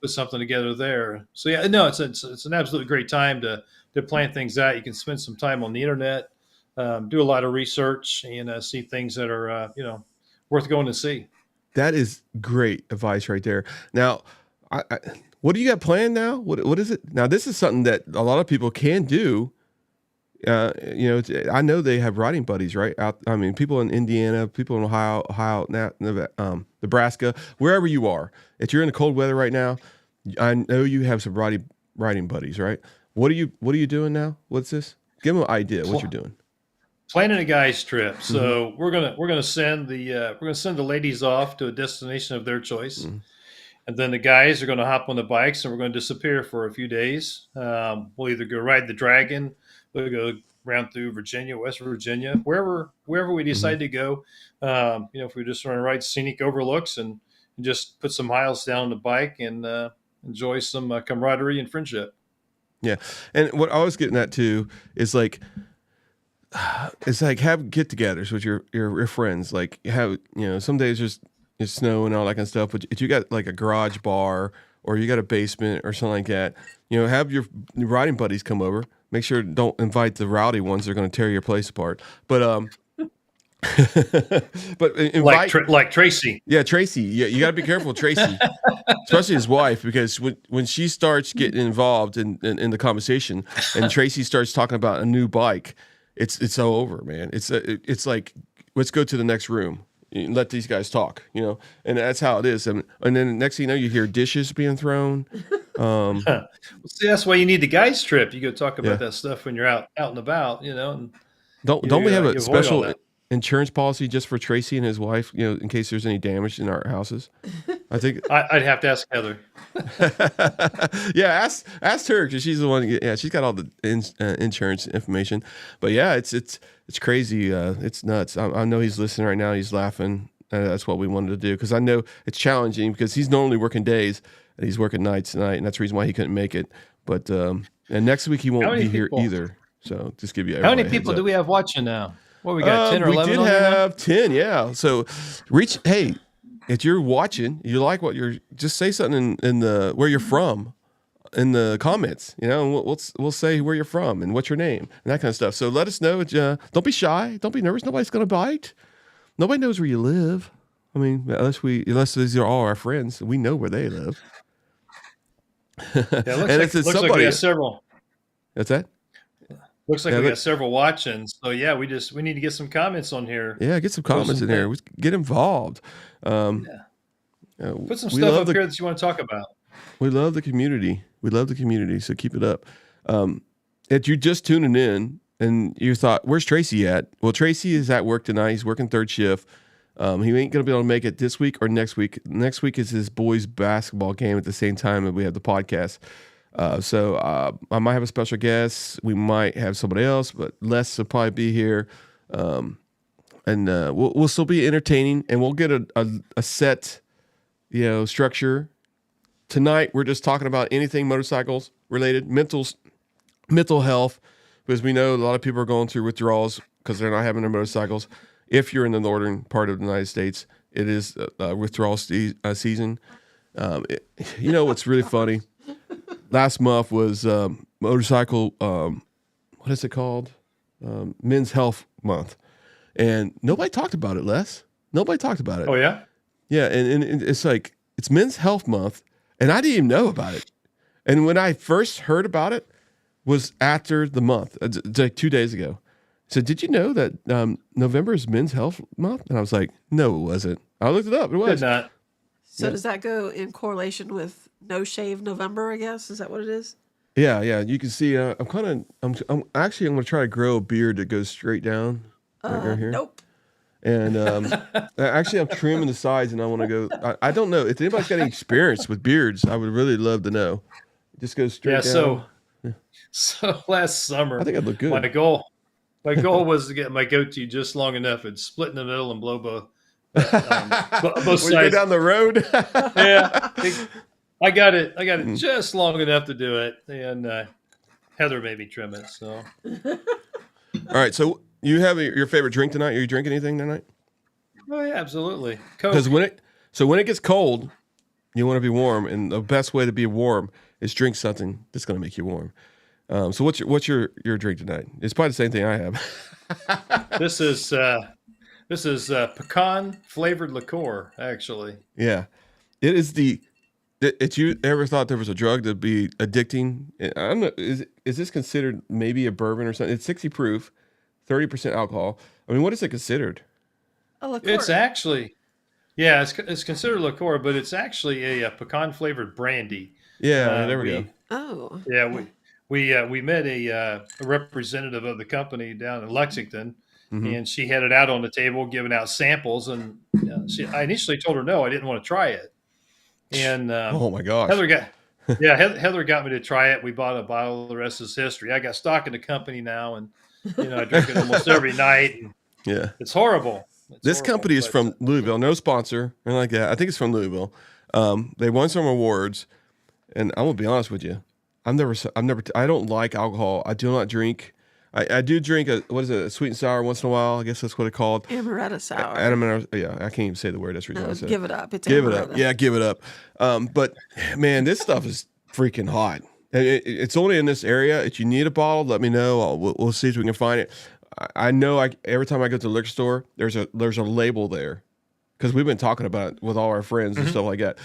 put something together there. So yeah, no, it's an absolutely great time to plan things out. You can spend some time on the internet, do a lot of research, and see things that are worth going to see. That is great advice right there. Now, What do you got planned now? What is it now? This is something that a lot of people can do. I know they have riding buddies, right? I mean, people in Indiana, people in Ohio, Nebraska, wherever you are. If you're in the cold weather right now, I know you have some riding buddies, right? What are you doing now? What's this? Give them an idea what you're doing. Planning a guys trip. So we're gonna send the ladies off to a destination of their choice. And then the guys are going to hop on the bikes and we're going to disappear for a few days. We'll either go ride the Dragon, we'll go around through Virginia, West Virginia, wherever we decide to go. If we just want to ride scenic overlooks and just put some miles down on the bike and enjoy some camaraderie and friendship. Yeah. And what I was getting at too is like, it's like have get-togethers with your friends. Like have, some days it's snow and all that kind of stuff. But if you got like a garage bar or you got a basement or something like that, have your riding buddies come over. Make sure don't invite the rowdy ones. They're going to tear your place apart. But but invite like Tracy. Yeah, Tracy. Yeah, you got to be careful, Tracy, especially his wife, because when she starts getting involved in the conversation and Tracy starts talking about a new bike, it's all over, man. It's like, let's go to the next room. Let these guys talk, and that's how it is. And then next thing you know, you hear dishes being thrown. See, that's why you need the guys trip. You go talk about that stuff when you're out and about, And don't we have a special insurance policy just for Tracy and his wife, in case there's any damage in our houses? I think I'd have to ask Heather. Yeah, ask her because she's the one. Yeah, she's got all the insurance information. But yeah, it's crazy. It's nuts. I know he's listening right now. He's laughing. That's what we wanted to do because I know it's challenging because he's normally working days and he's working nights tonight, and that's the reason why he couldn't make it. But and next week he won't be here either. So just give you. How many people do we have watching now? What we got? 10 or 11? We did have 10. Yeah. So hey. If you're watching, you like what just say something in the where you're from in the comments, and we'll say where you're from and what's your name and that kind of stuff. So let us know. Don't be shy. Don't be nervous. Nobody's going to bite. Nobody knows where you live. I mean, unless these are all our friends, we know where they live. Yeah, looks like we have several. What's that? Looks like we got several watching. So yeah, we need to get some comments on here. Yeah, get some comments in there. Get involved. Put some stuff up here that you want to talk about. We love the community. So keep it up. If you're just tuning in and you thought, where's Tracy at? Well, Tracy is at work tonight. He's working third shift. He ain't going to be able to make it this week or next week. Next week is his boys' basketball game at the same time that we have the podcast. So I might have a special guest. We might have somebody else, but Les will probably be here. And we'll still be entertaining, and we'll get a set, structure. Tonight, we're just talking about anything motorcycles related, mental health, because we know a lot of people are going through withdrawals because they're not having their motorcycles. If you're in the northern part of the United States, it is withdrawal season. What's really funny? Last month was motorcycle, what is it called? Men's Health Month. And nobody talked about it, Les. Nobody talked about it. Oh, yeah? Yeah, and it's like, it's Men's Health Month, and I didn't even know about it. And when I first heard about it was after the month, it's like 2 days ago. So did you know that November is Men's Health Month? And I was like, no, it wasn't. I looked it up. It was. Did not. So does that go in correlation with No Shave November, I guess? Is that what it is? Yeah. You can see, I'm going to try to grow a beard that goes straight down. Right here. Nope. And actually, I'm trimming the sides, and I want to go. I don't know if anybody's got any experience with beards. I would really love to know. It just goes straight down. So last summer, I think I'd look good. My goal was to get my goatee just long enough and split in the middle and blow both sides. Go down the road. Yeah, I got it just long enough to do it, and Heather made me trim it. So, all right. So you have your favorite drink tonight? Are you drinking anything tonight? Oh yeah, absolutely. Because when it gets cold, you want to be warm, and the best way to be warm is drink something that's going to make you warm. So what's your drink tonight? It's probably the same thing I have. This is pecan flavored liqueur, actually. Yeah, it is the Did you ever thought there was a drug that'd be addicting? I don't know. Is this considered maybe a bourbon or something? It's 60 proof, 30% alcohol. I mean, what is it considered? A liqueur. It's actually, yeah, it's considered liqueur, but it's actually a pecan flavored brandy. Yeah, there we go. Oh. Yeah, we met a representative of the company down in Lexington, Mhm. and she had it out on the table, giving out samples. And I initially told her no, I didn't want to try it. And Oh my gosh. Heather got me to try it. We bought a bottle. The rest is history. I got stock in the company now, and I drink it almost every night. And Yeah. it's horrible. This company is from Louisville. No sponsor or like that. I think it's from Louisville. They won some awards, and I'm gonna be honest with you. I don't like alcohol. I do not drink. I do drink a sweet and sour once in a while. I guess that's what it's called. Amaretto sour. Yeah, I can't even say the word. That's the reason why I said Give it up. It's give it amaretto. up. Yeah, give it up. But man, this stuff is freaking hot. And it's only in this area. If you need a bottle, let me know. We'll see if we can find it. I know every time I go to the liquor store, there's a label there. Because we've been talking about it with all our friends and stuff like that.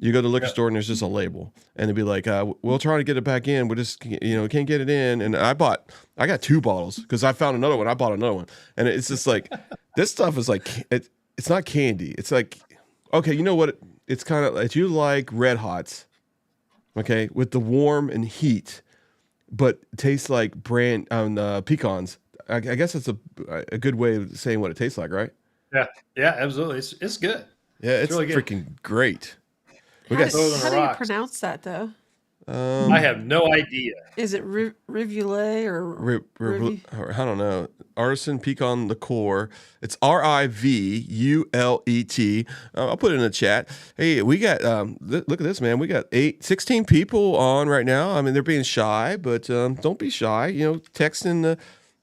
You go to the liquor store and there's just a label, and it'd be like, "We'll try to get it back in. We just, can't get it in." And I got 2 bottles because I found another one. I bought another one, and it's just like, this stuff is like, it's not candy. It's like, okay, you know what? It's kind of like, you like Red Hots, okay, with the warm and heat, but it tastes like pecans. I guess that's a good way of saying what it tastes like, right? Yeah, absolutely. It's good. Yeah, it's really good. freaking great. How throw it on do the you rocks. pronounce that, though? I have no idea. Is it Rivulet or I don't know. Artisan pecan liqueur. It's Rivulet. I'll put it in the chat. Hey, we got look at this, man. We got 16 people on right now. I mean, they're being shy, but don't be shy. Text in the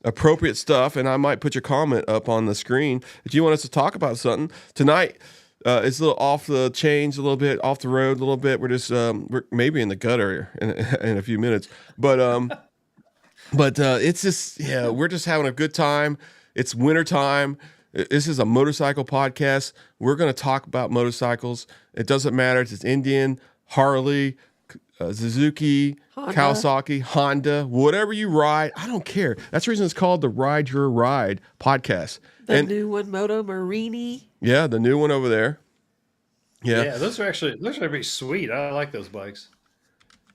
appropriate stuff, and I might put your comment up on the screen if you want us to talk about something tonight. It's a little off the chains, a little bit off the road, a little bit. We're just we're maybe in the gutter in a few minutes, but it's just, we're just having a good time. It's winter time. This is a motorcycle podcast. We're going to talk about motorcycles. It doesn't matter if it's Indian, Harley, Suzuki, Honda. Kawasaki, Honda, whatever you ride. I don't care. That's the reason it's called the Ride Your Ride podcast. the new one, Moto Morini? Yeah, the new one over there. Yeah. Those are pretty sweet. I like those bikes.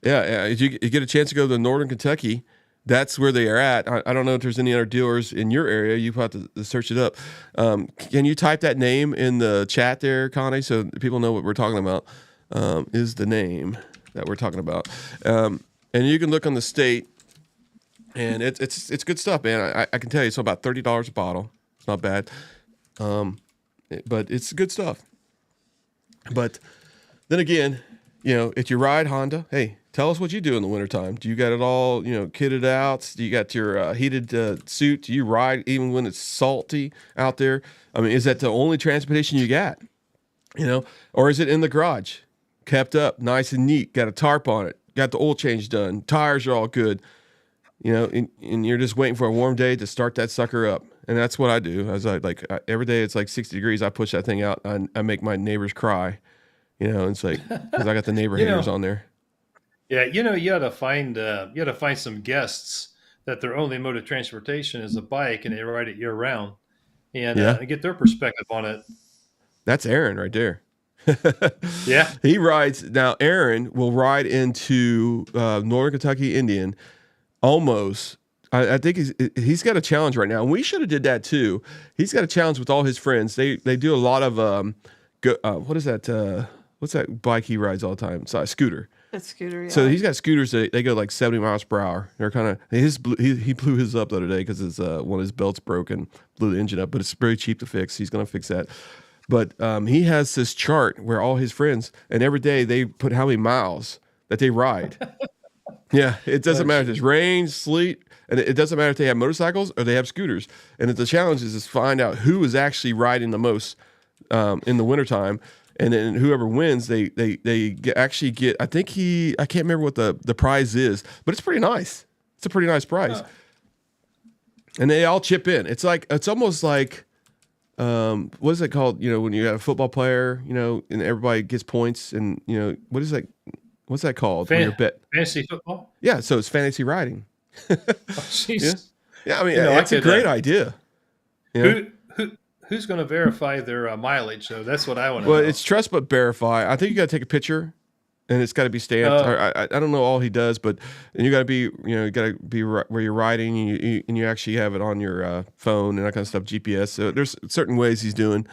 Yeah. If you get a chance to go to Northern Kentucky, that's where they are at. I don't know if there's any other dealers in your area. You have to search it up. Can you type that name in the chat there, Connie, so people know what we're talking about? Is the name that we're talking about. And you can look on the state, and it's good stuff, man. I can tell you it's about $30 a bottle. It's not bad. But it's good stuff. But then again, if you ride Honda, hey, tell us what you do in the wintertime. Do you got it all, kitted out? Do you got your heated suit? Do you ride even when it's salty out there? I mean, is that the only transportation you got? Or is it in the garage, kept up, nice and neat, got a tarp on it, got the oil change done, tires are all good, and you're just waiting for a warm day to start that sucker up. And that's what I do. Every day it's like 60 degrees. I push that thing out. I make my neighbors cry. It's like, because I got the neighbor haters on there. Yeah, you got to find some guests that their only mode of transportation is a bike, and they ride it year round, and get their perspective on it. That's Aaron right there. Yeah, he rides now. Aaron will ride into Northern Kentucky Indian almost. I think he's got a challenge right now, and we should have did that too. He's got a challenge with all his friends. They do a lot of what is that? What's that bike he rides all the time? It's a scooter. It's scooter. Yeah. So he's got scooters that they go like 70 miles per hour. They're kind of he blew his up the other day because one of his belts broke, blew the engine up. But it's very cheap to fix. He's going to fix that. But he has this chart where all his friends, and every day they put how many miles that they ride. Yeah, it doesn't matter if it's rain, sleet, and it doesn't matter if they have motorcycles or they have scooters. And the challenge is to find out who is actually riding the most in the wintertime. And then whoever wins, they actually get. I can't remember what the prize is, but it's pretty nice. It's a pretty nice prize, and they all chip in. It's almost like what is it called? You know, when you have a football player, you know, and everybody gets points, and you know, what is that? What's that called? When you're Fantasy football? Yeah, so it's fantasy riding. Oh, jeez. Yeah, I mean, You know, I it's a could, great idea. You know? Who's going to verify their mileage? So that's what I want to Well, know. it's trust but verify. I think you got to take a picture, and it's got to be stamped. I don't know all he does, but and you got to be, you know, you got to be where you're riding, and you actually have it on your phone and that kind of stuff, GPS. So there's certain ways he's doing.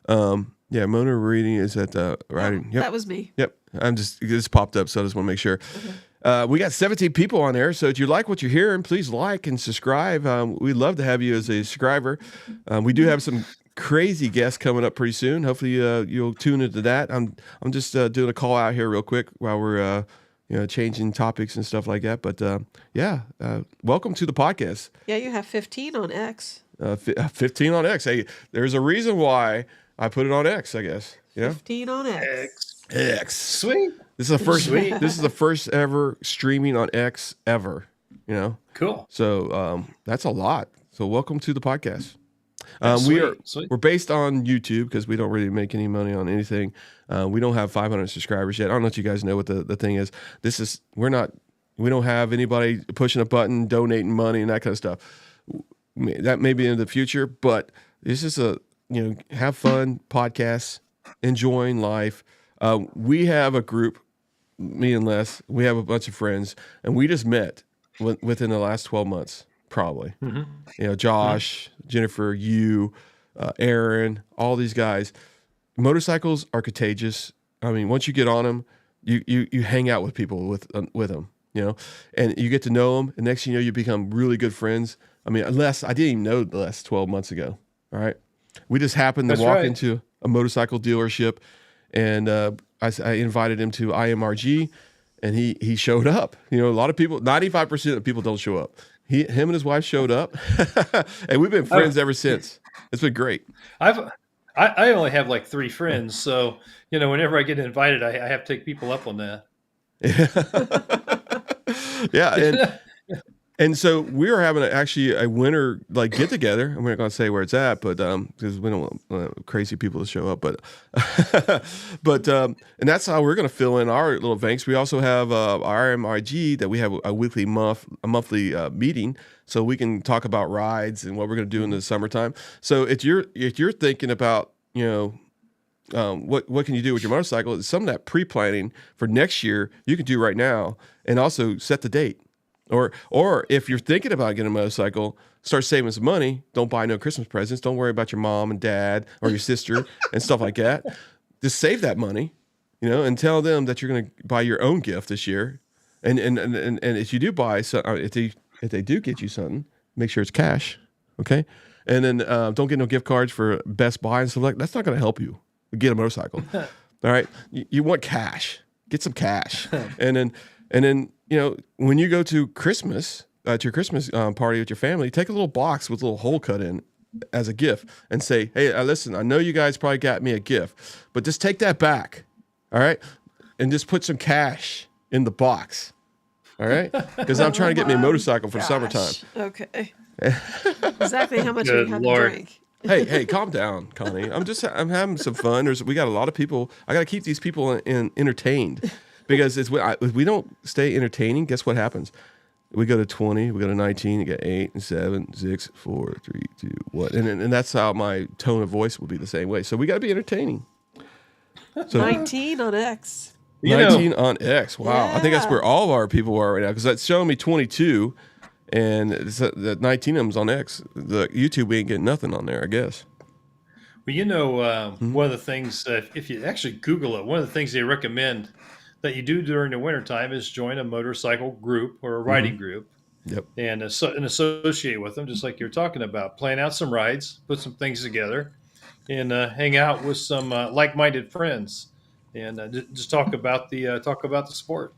Yeah, Morini is at riding. Yep. That was me. Yep. It just popped up, so I just want to make sure. We got 17 people on there, so if you like what you're hearing, please like and subscribe. We'd love to have you as a subscriber. We do have some crazy guests coming up pretty soon. Hopefully, you'll tune into that. I'm just doing a call out here real quick while we're changing topics and stuff like that. But welcome to the podcast. Yeah, you have 15 on X. 15 on X. Hey, there's a reason why I put it on X, I guess. Yeah. 15 on X. X. Sweet. This is the first ever streaming on X ever. You know. Cool. So that's a lot. So welcome to the podcast. Sweet. We're based on YouTube because we don't really make any money on anything. We don't have 500 subscribers yet. I don't know if you guys know what the thing is. We don't have anybody pushing a button, donating money, and that kind of stuff. That may be in the future, but this is have fun podcast, enjoying life. We have a group, me and Les. We have a bunch of friends, and we just met within the last 12 months, probably. Mm-hmm. You know, Josh, Jennifer, you, Aaron, all these guys. Motorcycles are contagious. I mean, once you get on them, you hang out with people with them, you know, and you get to know them. And next thing you know, you become really good friends. I mean, Les, I didn't even know Les 12 months ago. All right. We just happened to walk into a motorcycle dealership, and I invited him to IMRG, and he showed up. You know, a lot of people, 95% of people don't show up. Him and his wife showed up, and we've been friends ever since. It's been great. I only have like 3 friends, so you know, whenever I get invited, I have to take people up on that. Yeah, and so we are having a winter get together. I'm not going to say where it's at, but because we don't want crazy people to show up, but and that's how we're going to fill in our little banks. We also have our MRG that we have a monthly meeting, so we can talk about rides and what we're going to do in the summertime. So if you're thinking about what can you do with your motorcycle, some of that pre-planning for next year you can do right now, and also set the date. Or if you're thinking about getting a motorcycle, start saving some money. Don't buy no Christmas presents. Don't worry about your mom and dad or your sister and stuff like that. Just save that money, you know, and tell them that you're going to buy your own gift this year. And if you do buy, if they do get you something, make sure it's cash, okay? And then don't get no gift cards for Best Buy and stuff like that. That's not going to help you get a motorcycle. All right, you want cash. Get some cash, and then. You know, when you go to Christmas, at your Christmas party with your family, take a little box with a little hole cut in as a gift and say, hey, listen, I know you guys probably got me a gift, but just take that back, all right? And just put some cash in the box, all right? Because I'm trying to get me a motorcycle for summertime. Okay. Exactly how much Good we have Lord. to drink. Hey, calm down, Connie. I'm having some fun. We got a lot of people. I got to keep these people entertained. Because if we don't stay entertaining, guess what happens? We go to 20, we go to 19, you get 8 and 7, 6, 4, 3, 2, 1. And that's how my tone of voice will be the same way. So we got to be entertaining. So 19 on X. 19 on X. Wow. Yeah. I think that's where all of our people are right now, because that's showing me 22, and that 19 of them's on X. The YouTube, we ain't getting nothing on there, I guess. Well, you know, one of the things, if you actually Google it, one of the things they recommend that you do during the wintertime is join a motorcycle group or a riding group. Yep. And associate with them, just like you're talking about. Plan out some rides, put some things together, and hang out with some like-minded friends, and just talk about the sport.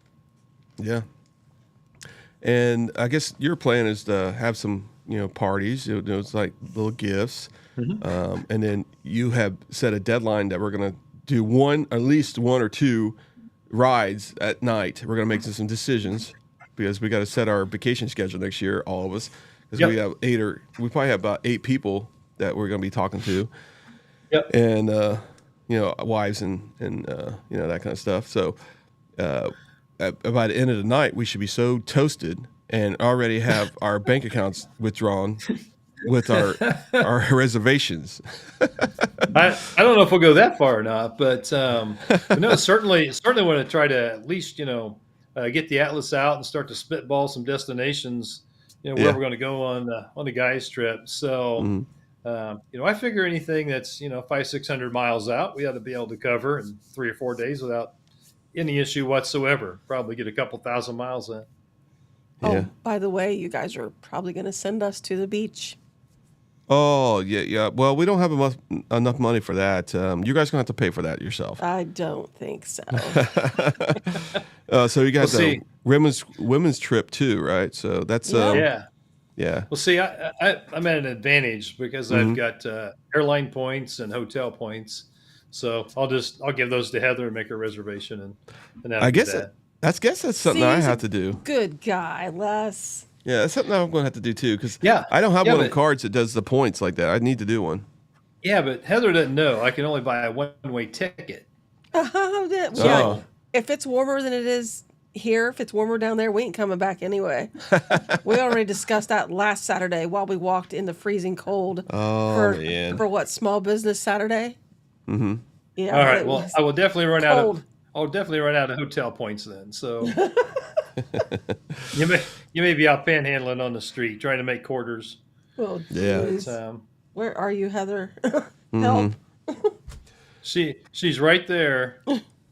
Yeah. And I guess your plan is to have some, parties. It's like little gifts, and then you have set a deadline that we're going to do at least one or two rides at night. We're going to make some decisions because we got to set our vacation schedule next year, all of us, because we have we probably have about 8 people that we're going to be talking to, Yep. and wives and that kind of stuff. So by the end of the night, we should be so toasted and already have our bank accounts withdrawn with our reservations. I don't know if we'll go that far or not, but no, certainly want to try to at least get the atlas out and start to spitball some destinations, where we're going to go on the guys trip. So I figure anything that's 500-600 miles out, we ought to be able to cover in 3 or 4 days without any issue whatsoever. Probably get a couple thousand miles in. Yeah. Oh, by the way, you guys are probably going to send us to the beach. Oh, yeah. Well, we don't have enough money for that. You guys going to have to pay for that yourself. I don't think so. So you got the women's trip too, right? So that's yeah. Well, see, I'm at an advantage because I've got airline points and hotel points. So I'll give those to Heather and make a reservation, and I guess that's something I have to do. Good guy, Les. Yeah, that's something I'm going to have to do too, because I don't have one of the cards that does the points like that. I need to do one. Yeah, but Heather doesn't know. I can only buy a one-way ticket. If it's warmer than it is here, if it's warmer down there, we ain't coming back anyway. We already discussed that last Saturday while we walked in the freezing cold. Man. For what, Small Business Saturday? Mm-hmm. Yeah. All right. Well, I will definitely run cold. I'll definitely run out of hotel points then. So you may be out panhandling on the street trying to make quarters. Oh, yeah. But, where are you, Heather? Help. She's right there.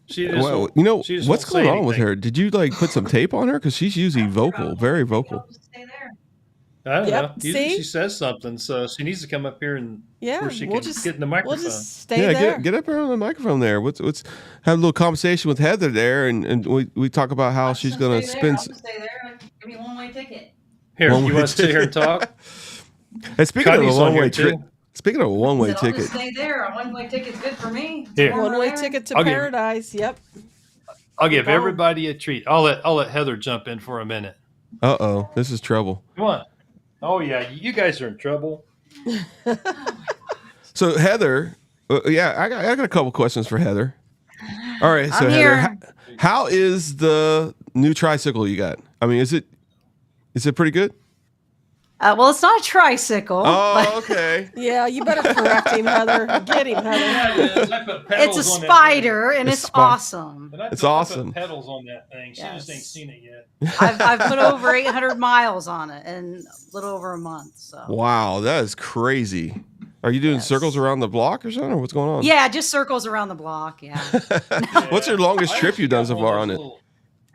She just what's going on with her? Did you put some tape on her? Because she's usually vocal, very vocal. I don't know. Usually she says something, so she needs to come up here and where she can get in the microphone. We'll just stay there. Get up here on the microphone there. Let's have a little conversation with Heather there, and we talk about how she's going to spend. I'll just stay there. Give me a one-way ticket. Here, you want to sit here and talk? And speaking of a one-way ticket. Speaking of a one-way I'll ticket, just stay there. A one-way ticket's good for me. Here. One-way ticket to paradise. Yep. I'll give everybody a treat. I'll let Heather jump in for a minute. Uh-oh, this is trouble. Come on. Oh yeah, you guys are in trouble. So Heather, I got a couple questions for Heather. All right, so Heather, how is the new tricycle you got? I mean, is it pretty good? Well, it's not a tricycle. Oh, okay. Yeah, you better correct him, Heather. Get him, Heather. Yeah, it's a spider, and it's awesome. It's awesome. Pedals on that thing. She just ain't seen it yet. I've put over 800 miles on it in a little over a month. So. Wow, that is crazy. Are you doing circles around the block or something, or what's going on? Yeah, just circles around the block. Yeah. What's your longest trip you've done so far on it?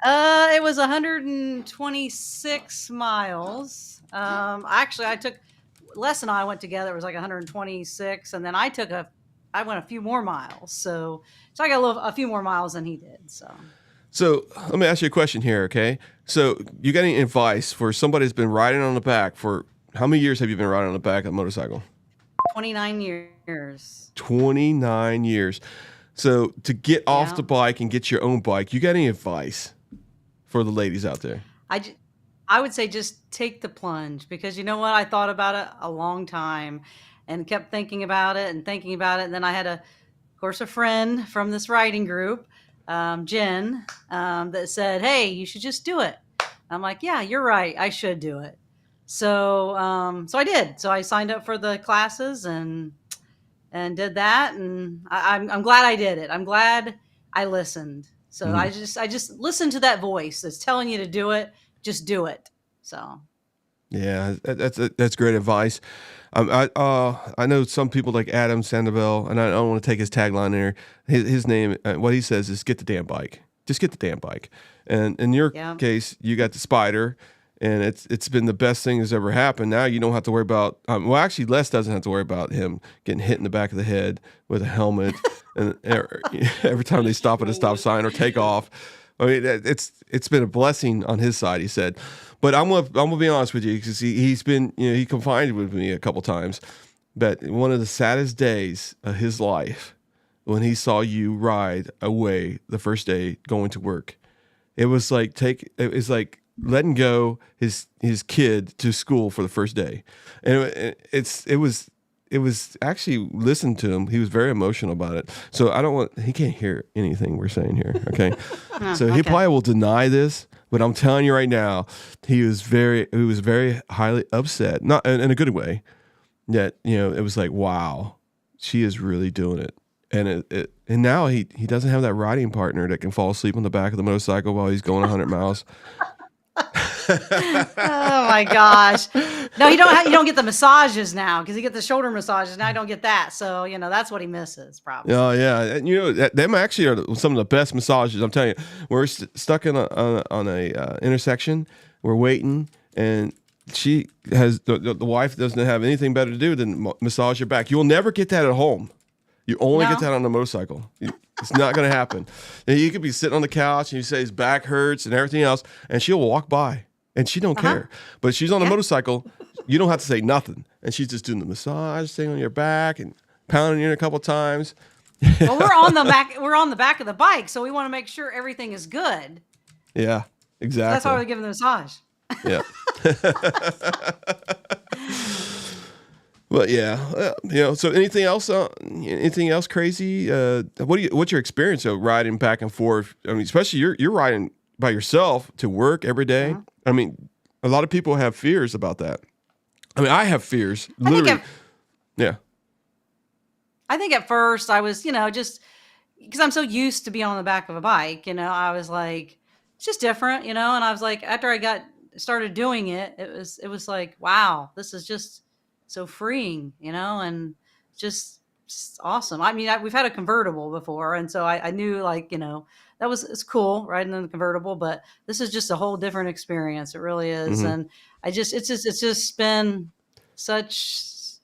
It was 126 miles. Actually, I took Les and I went together. It was like 126, and then I went a few more miles. So I got a few more miles than he did. So let me ask you a question here, okay? So you got any advice for somebody who's been riding on the back for how many years have you been riding on the back of a motorcycle? 29 years. 29 years. So to get off the bike and get your own bike, you got any advice for the ladies out there? I would say just take the plunge, because you know what? I thought about it a long time and kept thinking about it. And then I had of course, a friend from this riding group, Jen, that said, "Hey, you should just do it." I'm like, "Yeah, you're right. I should do it." So I did. So I signed up for the classes and did that. And I'm glad I did it. I'm glad I listened. So I just listened to that voice that's telling you to do it. Just do it. So, yeah, that's great advice. I know some people like Adam Sandoval, and I don't want to take his tagline there. His name, what he says is, "Get the damn bike. Just get the damn bike." And in your case, you got the Spider, and it's been the best thing that's ever happened. Now you don't have to worry about. Well, actually, Les doesn't have to worry about him getting hit in the back of the head with a helmet, and every time they stop at a stop sign or take off. I mean, it's been a blessing on his side, he said. But I'm gonna be honest with you, because he's been, he confided with me a couple times. But one of the saddest days of his life, when he saw you ride away the first day going to work, it was like letting go his kid to school for the first day, and it was it was actually, listen to him. He was very emotional about it. So he can't hear anything we're saying here. Okay. So he probably will deny this, but I'm telling you right now, he was very highly upset, not in a good way. That, it was like, wow, she is really doing it. And and now he doesn't have that riding partner that can fall asleep on the back of the motorcycle while he's going 100 miles. Oh my gosh! No, you don't get the massages now because you get the shoulder massages. Now I don't get that, so that's what he misses probably. Oh yeah, and them actually are some of the best massages. I'm telling you, we're stuck on a intersection. We're waiting, and she has the wife doesn't have anything better to do than massage your back. You will never get that at home. You only get that on a motorcycle. It's not going to happen. And you could be sitting on the couch and you say his back hurts and everything else, and she'll walk by and she don't care. But she's on a motorcycle. You don't have to say nothing, and she's just doing the massage thing on your back and pounding you a couple times. Well, we're on the back. We're on the back of the bike, so we want to make sure everything is good. Yeah, exactly. So that's why we're giving the massage. Yeah. But yeah, so anything else? Anything else crazy? What's your experience of riding back and forth? I mean, especially you're riding by yourself to work every day. Uh-huh. I mean, a lot of people have fears about that. I mean, I have fears. Literally. I think at first I was, just because I'm so used to being on the back of a bike, I was like, it's just different, and I was like, after I started doing it, it was like, wow, this is just so freeing, and just awesome. I mean, we've had a convertible before, and so I knew it's cool riding in the convertible, but this is just a whole different experience. It really is. Mm-hmm. And it's just been such,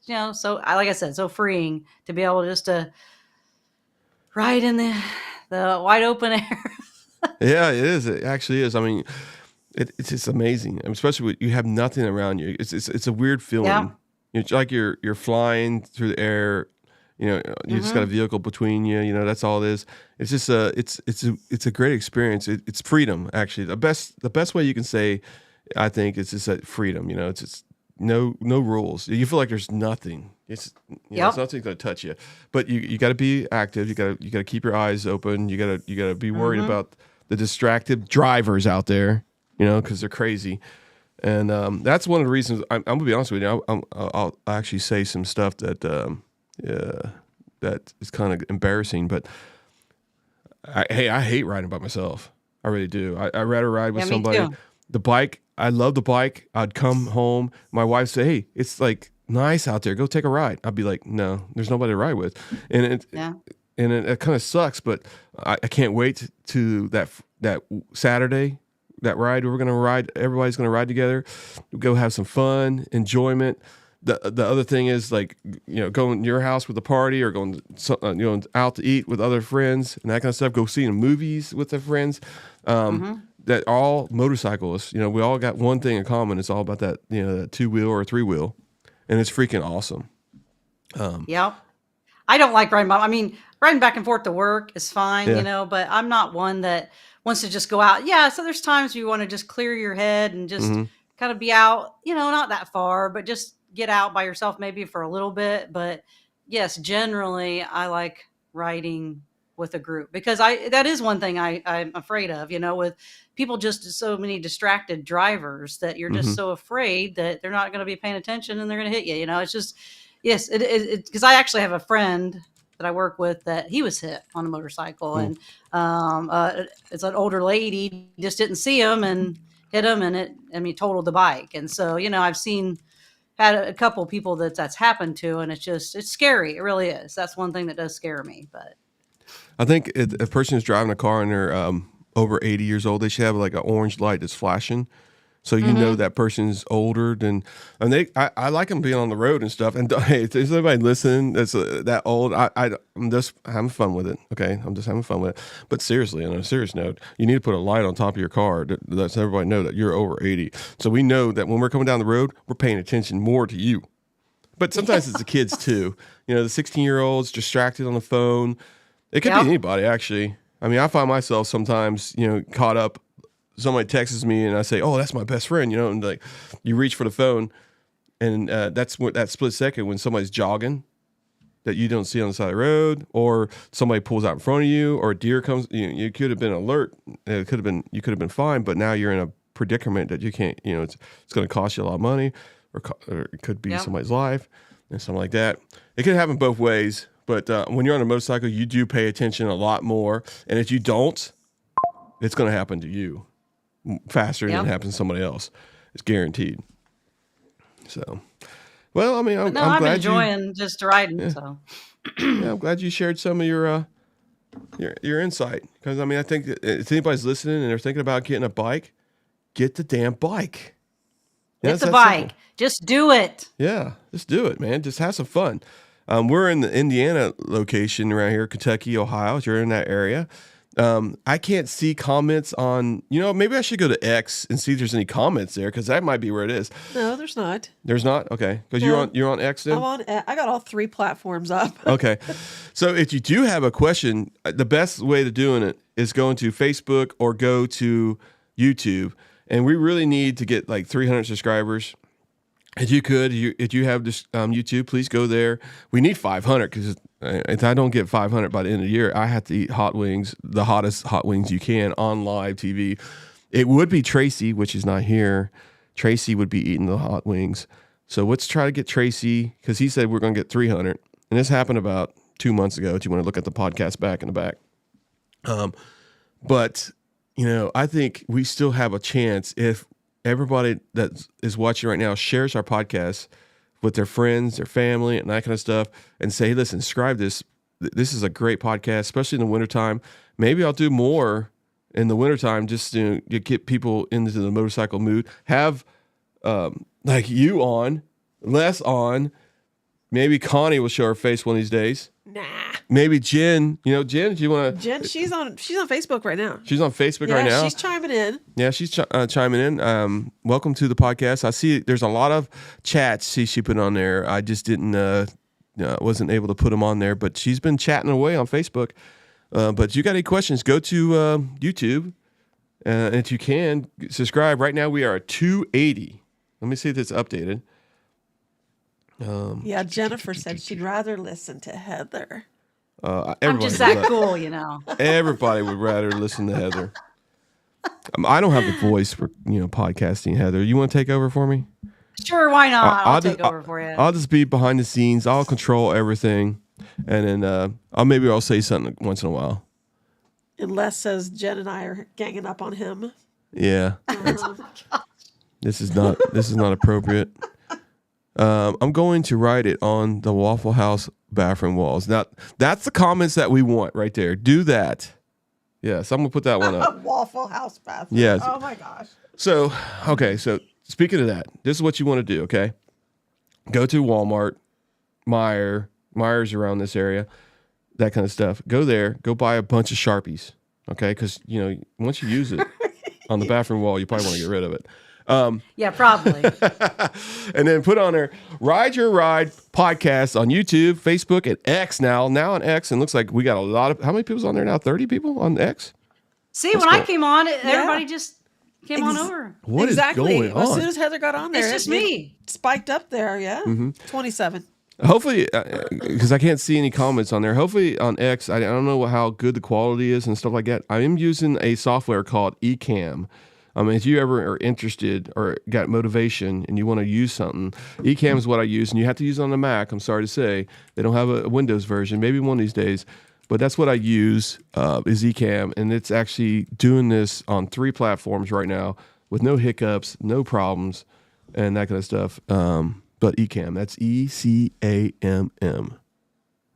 so like I said, so freeing to be able just to ride in the wide open air. Yeah, it is. It actually is. I mean, it's just amazing. I mean, especially when you have nothing around you. It's a weird feeling. Yeah. It's like you're flying through the air. You just got a vehicle between you. That's all it is. It's just it's a great experience. It's freedom, actually. The best way you can say, I think, is just that freedom. It's just no rules. You feel like there's nothing. It's it's nothing's gonna touch you. But you got to be active. You got to keep your eyes open. You got to be worried about the distracted drivers out there. Because they're crazy. And that's one of the reasons. I'm gonna be honest with you. I'll actually say some stuff that that is kind of embarrassing. But I hate riding by myself. I really do. I'd rather ride with somebody. Me too. The bike. I love the bike. I'd come home. My wife say, "Hey, it's like nice out there. Go take a ride." I'd be like, "No, there's nobody to ride with," and it kind of sucks. But I can't wait to that Saturday. That ride we're gonna ride, everybody's gonna ride together. We'll go have some fun, enjoyment. The other thing is going to your house with a party or going out to eat with other friends and that kind of stuff. Go seeing movies with their friends. That all motorcyclists, we all got one thing in common. It's all about that that 2-wheel or 3-wheel, and it's freaking awesome. Yeah, I don't like riding. I mean, riding back and forth to work is fine, but I'm not one that wants to just go out. Yeah. So there's times you want to just clear your head and just kind of be out, not that far, but just get out by yourself maybe for a little bit. But yes, generally I like riding with a group because that is one thing I'm afraid of, with people, just so many distracted drivers that you're just so afraid that they're not going to be paying attention and they're going to hit you. It's just, yes, it because I actually have a friend that I work with that he was hit on a motorcycle and it's an older lady, just didn't see him and hit him and totaled the bike. And so, I've had a couple people that's happened to, and it's scary. It really is. That's one thing that does scare me. But I think if a person is driving a car and they're over 80 years old, they should have like an orange light that's flashing. So know that person's older than, and I like them being on the road and stuff. And hey, if there's anybody listening that's that old, I'm just having fun with it. Okay, I'm just having fun with it. But seriously, on a serious note, you need to put a light on top of your car that lets everybody know that you're over 80. So we know that when we're coming down the road, we're paying attention more to you. But sometimes it's the kids too. The 16-year-olds distracted on the phone. It could be anybody actually. I mean, I find myself sometimes, caught up. Somebody texts me and I say, "Oh, that's my best friend," and like you reach for the phone And that's what that split second when somebody's jogging that you don't see on the side of the road, or somebody pulls out in front of you, or a deer comes. You could have been alert. You could have been fine, but now you're in a predicament that you can't. It's going to cost you a lot of money, or it could be somebody's life and something like that. It can happen both ways. But when you're on a motorcycle, you do pay attention a lot more, and if you don't, it's going to happen to you faster than it happens to somebody else. It's guaranteed. So. Well, I mean, I'm glad enjoying just riding. Yeah. So, yeah, I'm glad you shared some of your insight, because I mean, I think that if anybody's listening and they're thinking about getting a bike, get the damn bike. Get the bike. Simple. Just do it. Yeah, just do it, man. Just have some fun. We're in the Indiana location right here, Kentucky, Ohio. If you're in that area. I can't see comments on, maybe I should go to X and see if there's any comments there, because that might be where it is. No, there's not. There's not? Okay. Because you're on X then? I got all 3 platforms up. Okay. So if you do have a question, the best way to doing it is going to Facebook or go to YouTube. And we really need to get like 300 subscribers. If you have this YouTube, please go there. We need 500, because if I don't get 500 by the end of the year, I have to eat hot wings, the hottest hot wings you can on live TV. It would be Tracy, which is not here. Tracy would be eating the hot wings. So let's try to get Tracy, because he said we're going to get 300. And this happened about 2 months ago, if you want to look at the podcast back in the back. But, I think we still have a chance if everybody that is watching right now shares our podcast with their friends, their family, and that kind of stuff, and say, hey, listen, subscribe this. This is a great podcast, especially in the wintertime. Maybe I'll do more in the wintertime just to get people into the motorcycle mood. Have like you on, Les on. Maybe Connie will show her face one of these days. Nah. Maybe Jen. Jen, do you want to? Jen, she's on Facebook right now. She's on Facebook right now. She's chiming in. Yeah, she's chiming in. Welcome to the podcast. I see there's a lot of chats she put on there. I just wasn't able to put them on there, but she's been chatting away on Facebook. But you got any questions, go to YouTube. And if you can, subscribe. Right now we are at 280. Let me see if it's updated. Jennifer said she'd rather listen to Heather. I'm just that cool, Everybody would rather listen to Heather. I don't have the voice for podcasting, Heather. You want to take over for me? Sure, why not? I'll take over for you. I'll just be behind the scenes. I'll control everything, and then I'll say something once in a while. And Les says Jen and I are ganging up on him. Yeah, this is not appropriate. I'm going to write it on the Waffle House bathroom walls. Now, that's the comments that we want right there. Do that. Yes, I'm going to put that one up. Waffle House bathroom. Yes. Oh, my gosh. So speaking of that, this is what you want to do, okay? Go to Walmart, Myers around this area, that kind of stuff. Go there. Go buy a bunch of Sharpies, okay? Because, once you use it on the bathroom wall, you probably want to get rid of it. Yeah, probably. And then put on there Ride Your Ride podcast on YouTube, Facebook, and X now. Now on X, and looks like we got a lot of, how many people's on there now? 30 people on X? See, when I came on, everybody just came on over. What is going on? As soon as Heather got on there, it's just me. Spiked up there, yeah. Mm-hmm. 27. Hopefully, because I can't see any comments on there. Hopefully on X, I don't know how good the quality is and stuff like that. I am using a software called Ecamm. If you ever are interested or got motivation and you want to use something, Ecamm is what I use, and you have to use it on the Mac. I'm sorry to say. They don't have a Windows version, maybe one of these days. But that's what I use is Ecamm, and it's actually doing this on 3 platforms right now with no hiccups, no problems, and that kind of stuff. But Ecamm, that's Ecamm.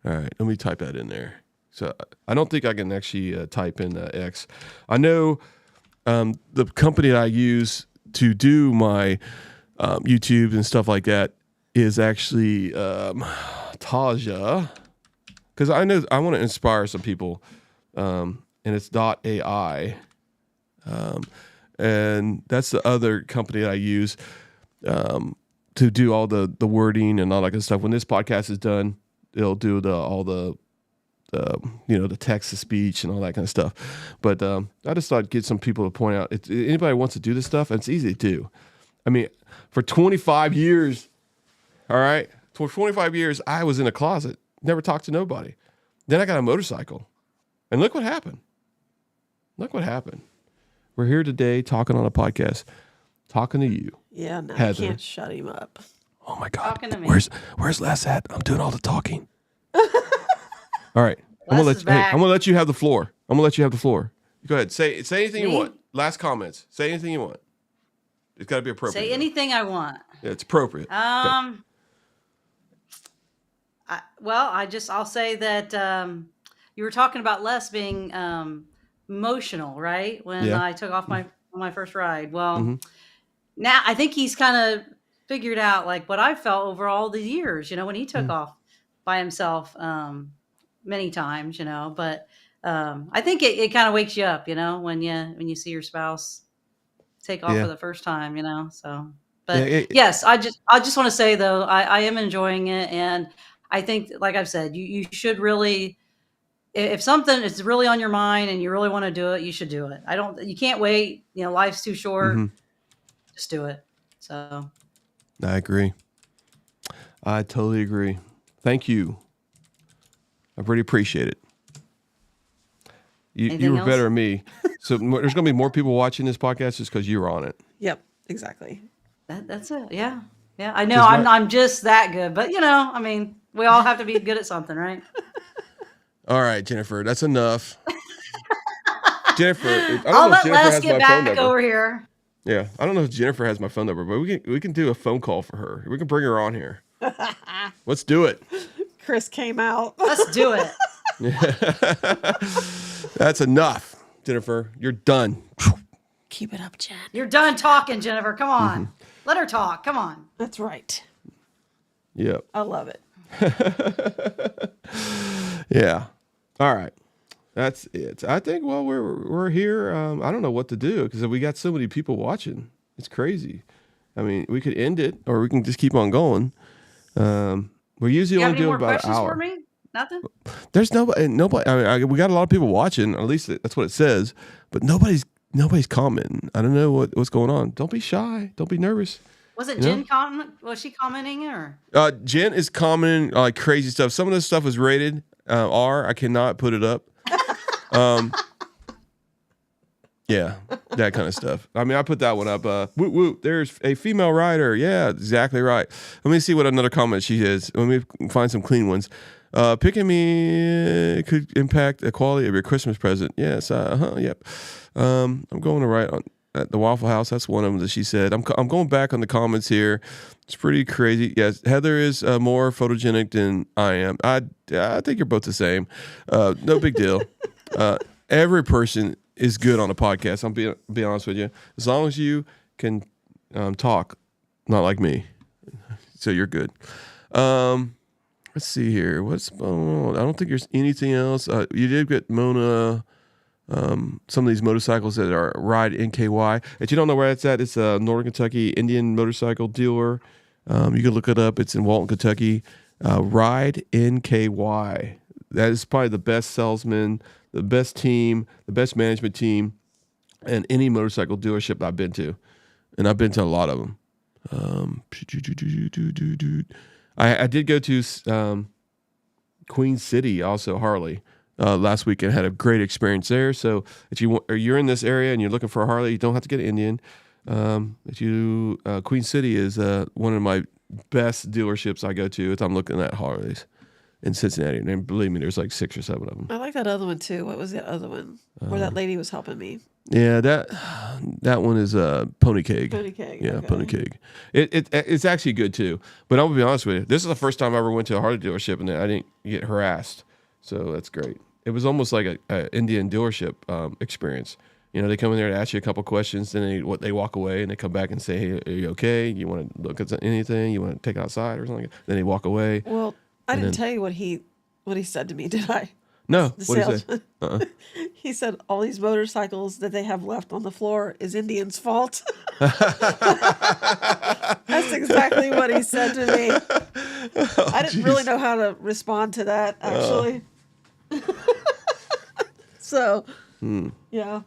All right, let me type that in there. So I don't think I can actually type in X. I know... the company that I use to do my YouTube and stuff like that is actually Taja, because I know I want to inspire some people, and it's .ai, and that's the other company that I use to do all the wording and all that kind of stuff. When this podcast is done, it'll do all the text to speech and all that kind of stuff. But I just thought I'd get some people to point out, anybody wants to do this stuff, and it's easy to do. I mean, for 25 years, All right. For 25 years, I was in a closet, never talked to nobody. Then I got a motorcycle. And look what happened. Look what happened. We're here today talking on a podcast, talking to you. Yeah, no, Heather. you can't shut him up. Oh my God. Talking to me. Where's Les at? I'm doing all the talking. All right. I'm Les is back. gonna let you have the floor. Go ahead. Say anything you Me? want. Last comments. Say anything you want. It's gotta be appropriate. Say anything I want. Yeah, it's appropriate. I'll say that you were talking about Les being emotional, right? When Yeah. I took off my first ride. Well, now I think he's kind of figured out like what I felt over all the years, when he took off by himself many times, but I think it kind of wakes you up, when you see your spouse take off for the first time, so. But yes, I just want to say though, I am enjoying it, and I think, like I've said, you should really, if something is really on your mind and you really want to do it, you should do it. You can't wait. Life's too short. Just do it. So. I agree. I totally agree. Thank you. I really appreciate it. You were better than me. So there's going to be more people watching this podcast just because you were on it. Yep, exactly. That's it. Yeah. Yeah. I know I'm just that good, but we all have to be good at something, right? All right, Jennifer, that's enough. Jennifer, I don't I'll know if let Jennifer Les has get my phone back number. over here. Yeah, I don't know if Jennifer has my phone number, but we can do a phone call for her. We can bring her on here. Let's do it. Chris came out. Let's do it. That's enough, Jennifer. You're done. Keep it up, Jen. You're done talking, Jennifer. Come on. Let her talk. Come on. That's right. Yep. I love it. Yeah. All right. That's it. I think we're here. I don't know what to do because we got so many people watching. It's crazy. I mean, we could end it or we can just keep on going. We usually only do about an hour. For me? Nothing? There's nobody. I mean, we got a lot of people watching. At least that's what it says. But nobody's commenting. I don't know what's going on. Don't be shy. Don't be nervous. Was it Jen was she commenting or? Jen is commenting like crazy stuff. Some of this stuff was rated R. I cannot put it up. Yeah, that kind of stuff. I mean, I put that one up. Woot woot. There's a female rider. Yeah, exactly right. Let me see what another comment she has. Let me find some clean ones. Picking me could impact the quality of your Christmas present. Yes. Yep. I'm going to write on at the Waffle House. That's one of them that she said. I'm going back on the comments here. It's pretty crazy. Yes, Heather is more photogenic than I am. I think you're both the same. No big deal. Every person is good on a podcast. I'm be honest with you. As long as you can talk, not like me. So you're good. Let's see here. What's I don't think there's anything else. You did get Mona. Some of these motorcycles that are Ride NKY. If you don't know where that's at, it's a Northern Kentucky Indian motorcycle dealer. You can look it up. It's in Walton, Kentucky. Ride NKY. That is probably the best salesman, the best team, the best management team, and any motorcycle dealership I've been to. And I've been to a lot of them. I did go to Queen City, also Harley. Last week and had a great experience there. So if you're in this area and you're looking for a Harley, you don't have to get an Indian. Queen City is one of my best dealerships I go to if I'm looking at Harleys in Cincinnati. And believe me, there's like 6 or 7 of them. I like that other one too. What was the other one? Where that lady was helping me. Yeah, that one is Pony Keg. Pony Keg. Yeah, okay. Pony Keg. It's actually good too. But I'm gonna be honest with you. This is the first time I ever went to a Harley dealership and I didn't get harassed. So that's great. It was almost like a Indian dealership experience. You know, they come in there to ask you a couple questions, then they walk away and they come back and say, "Hey, are you okay? You want to look at anything? You want to take it outside or something?" Then they walk away. Well, I didn't tell you what he said to me, did I? No. The What did he say? salesman. He said all these motorcycles that they have left on the floor is Indians' fault. That's exactly what he said to me. I didn't really know how to respond to that, actually. So, yeah.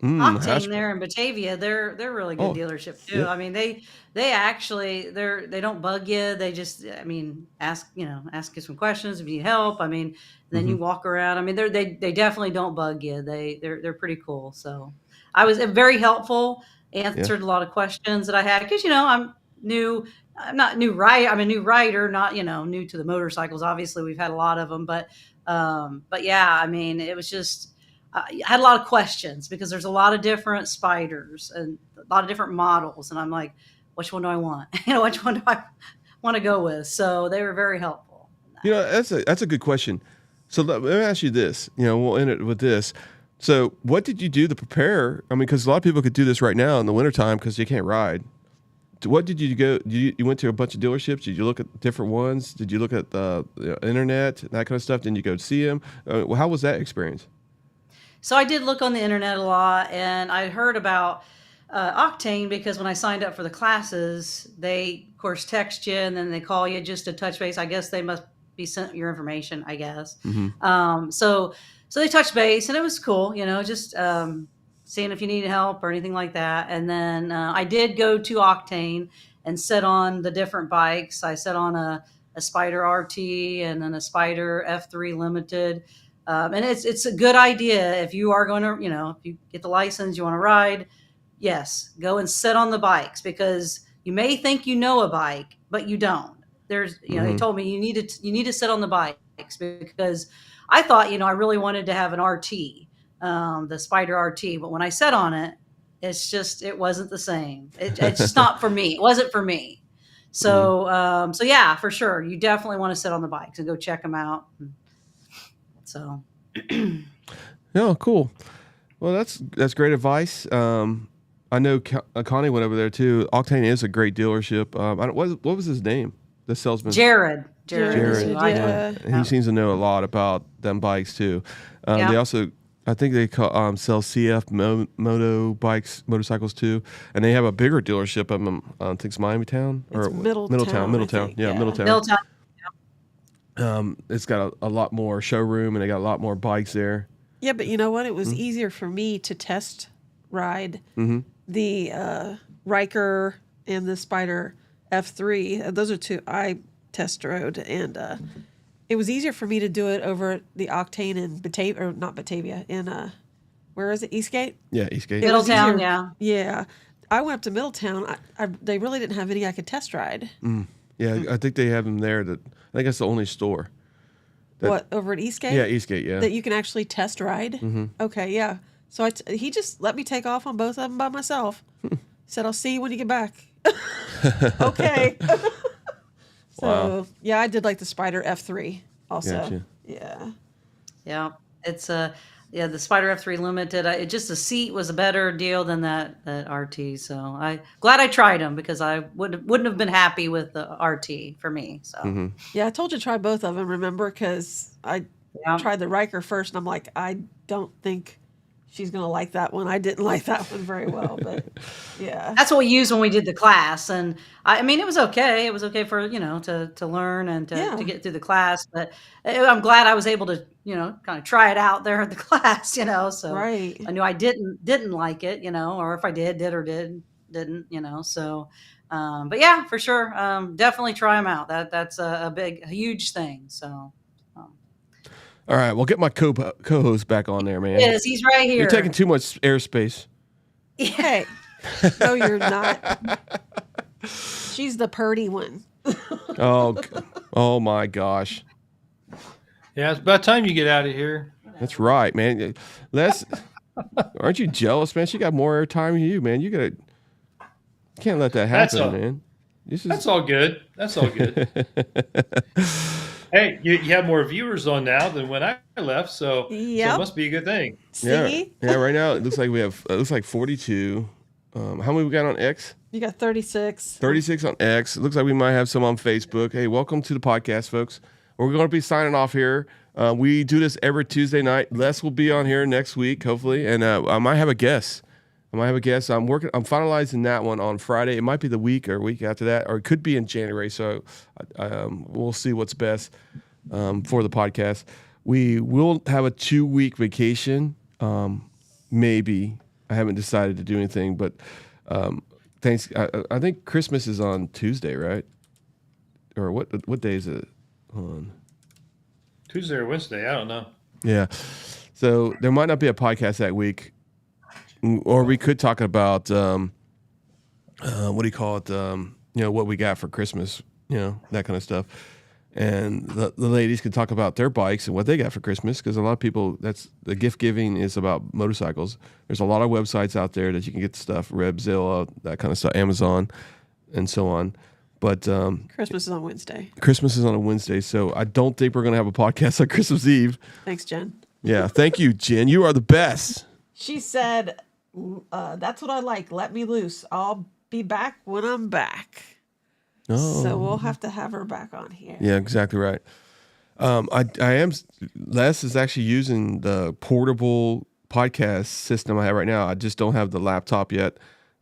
Octane there in Batavia, they're really good Oh, dealership too. yeah. I mean, they actually they don't bug you. They just, I mean, ask you some questions if you need help. I mean, then you walk around. I mean, they definitely don't bug you. They're pretty cool. So I was very helpful. Answered a lot of questions that I had because I'm new. I'm not new, right? I'm a new rider, not new to the motorcycles. Obviously, we've had a lot of them, but yeah, I mean, it was just. I had a lot of questions because there's a lot of different spiders and a lot of different models. And I'm like, which one do I want? Which one do I want to go with? So they were very helpful. That's a good question. So let me ask you this. We'll end it with this. So what did you do to prepare? I mean, because a lot of people could do this right now in the wintertime because you can't ride. What did you go? You went to a bunch of dealerships? Did you look at different ones? Did you look at the internet, that kind of stuff? Did you go see them? How was that experience? So I did look on the internet a lot, and I heard about Octane because when I signed up for the classes, they, of course, text you and then they call you just to touch base. I guess they must be sent your information, I guess. So they touched base, and it was cool, just seeing if you needed help or anything like that. And then I did go to Octane and sit on the different bikes. I sat on a Spider RT and then a Spider F3 Limited. And it's a good idea if you are going to, if you get the license, you want to ride, yes, go and sit on the bikes because you may think you know a bike, but you don't. There's, they told me you need to sit on the bikes because I thought, I really wanted to have an RT, the Spider RT, but when I sat on it, it wasn't the same. It's just not for me. It wasn't for me. So, so yeah, for sure. You definitely want to sit on the bikes and go check them out. So, yeah, cool. Well, that's great advice. I know Connie went over there too. Octane is a great dealership. What was his name? The salesman. Jared. Yeah. He seems to know a lot about them bikes too. They also, I think they sell CF Moto bikes, motorcycles too, and they have a bigger dealership. I think it's Middletown or Middletown. Middletown. Yeah, Middletown. Middletown. It's got a lot more showroom and they got a lot more bikes there. Yeah, but you know what? It was easier for me to test ride the Riker and the Spider F3. Those are two I test rode, and it was easier for me to do it over at the Octane in Batavia, or not Batavia, in where is it? Eastgate? Yeah, Eastgate. Middletown, yeah. Yeah. I went up to Middletown. They really didn't have any I could test ride. Yeah, I think they have them there. I think that's the only store. What, over at Eastgate? Yeah, Eastgate, yeah. That you can actually test ride? Okay, yeah. So he just let me take off on both of them by myself. Said, I'll see you when you get back. Okay. So, yeah, I did like the Spider F3 also. Gotcha. Yeah. Yeah. It's the Spider F3 Limited. The seat was a better deal than that RT. So I glad I tried them because I wouldn't have been happy with the RT for me. So Yeah, I told you to try both of them, remember? Because I tried the Riker first, and I'm like, I don't think she's going to like that one. I didn't like that one very well, but yeah. that's what we used when we did the class. And I mean, it was okay. It was okay for, to learn and to get through the class. But I'm glad I was able to, kind of try it out there at the class, so Right. I knew I didn't like it, or if I did or didn't, so, but yeah, for sure. Definitely try them out. That's a huge thing. So. All right, well, get my co-host back on there, man. Yes, he's right here. You're taking too much airspace. Hey. No, you're not. She's the purdy one. Oh my gosh. Yeah, it's about time you get out of here. That's right, man. Aren't you jealous, man? She got more airtime than you, man. You can't let that happen, man. That's all good. That's all good. Hey, you have more viewers on now than when I left, so it must be a good thing. See? Yeah. Right now it looks like we have 42. How many we got on X? You got 36. 36 on X. It looks like we might have some on Facebook. Hey, welcome to the podcast, folks. We're going to be signing off here. We do this every Tuesday night. Les will be on here next week, hopefully, and I might have a guest. I'm finalizing that one on Friday. It might be the week or week after that, or it could be in January. So we'll see what's best for the podcast. We will have a 2-week vacation, maybe. I haven't decided to do anything, but thanks. I think Christmas is on Tuesday, right? Or what day is it on? Tuesday or Wednesday, I don't know. Yeah. So there might not be a podcast that week, or we could talk about what do you call it? What we got for Christmas, that kind of stuff. And the ladies can talk about their bikes and what they got for Christmas, because a lot of people, that's the gift giving is about motorcycles. There's a lot of websites out there that you can get stuff, Rebzilla, that kind of stuff, Amazon, and so on. But Christmas is on Wednesday. Christmas is on a Wednesday, so I don't think we're going to have a podcast on Christmas Eve. Thanks, Jen. Yeah, thank you, Jen. You are the best. She said, that's what I like. Let me loose. I'll be back when I'm back. Oh. So we'll have to have her back on here. Yeah, exactly right. Les is actually using the portable podcast system I have right now. I just don't have the laptop yet.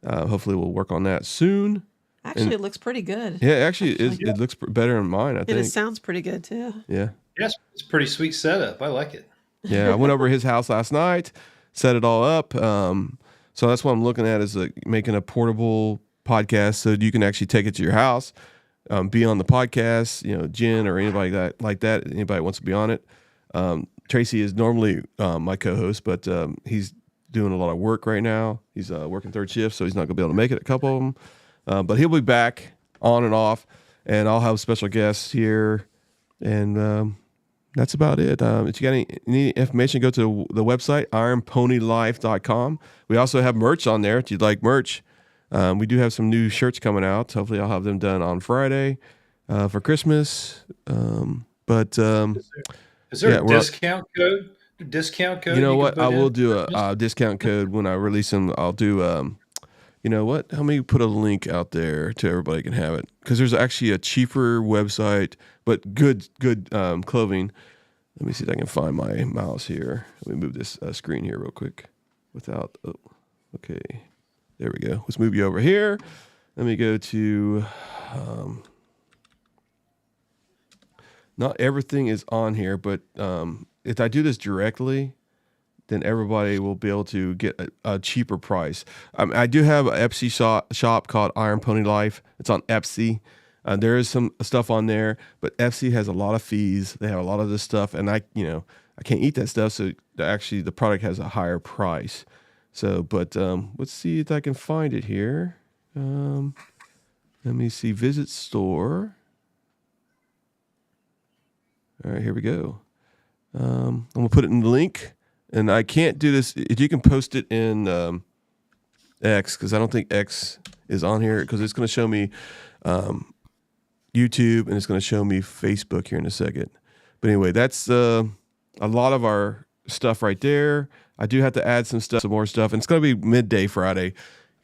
Hopefully we'll work on that soon. Actually, it looks pretty good. Yeah, actually, it looks better than mine, I think. And it sounds pretty good, too. Yeah. Yes, it's a pretty sweet setup. I like it. Yeah, I went over his house last night, set it all up. So that's what I'm looking at, is making a portable podcast so you can actually take it to your house, be on the podcast. Jen or anybody like that, anybody wants to be on it. Tracy is normally my co-host, but he's doing a lot of work right now. He's working third shift, so he's not going to be able to make it. A couple of them. But he'll be back on and off, and I'll have special guests here, and that's about it. If you got any information, go to the website, ironponylife.com. We also have merch on there if you'd like merch. We do have some new shirts coming out. Hopefully I'll have them done on Friday for Christmas. Is there a discount code? Discount code? You know what? I will do a discount code when I release them. I'll do you know what? Let me put a link out there to everybody can have it, because there's actually a cheaper website, but good clothing. Let me see if I can find my mouse here. Let me move this screen here real quick. Okay, there we go. Let's move you over here. Let me go to. Not everything is on here, but if I do this directly, then everybody will be able to get a cheaper price. I do have an Etsy shop called Iron Pony Life. It's on Etsy. There is some stuff on there, but Etsy has a lot of fees. They have a lot of this stuff, and I can't eat that stuff. So actually, the product has a higher price. So, but let's see if I can find it here. Let me see. Visit store. All right, here we go. I'm gonna put it in the link. And I can't do this. If you can post it in X, because I don't think X is on here, because it's going to show me YouTube and it's going to show me Facebook here in a second. But anyway, that's a lot of our stuff right there. I do have to add some more stuff, and it's going to be midday Friday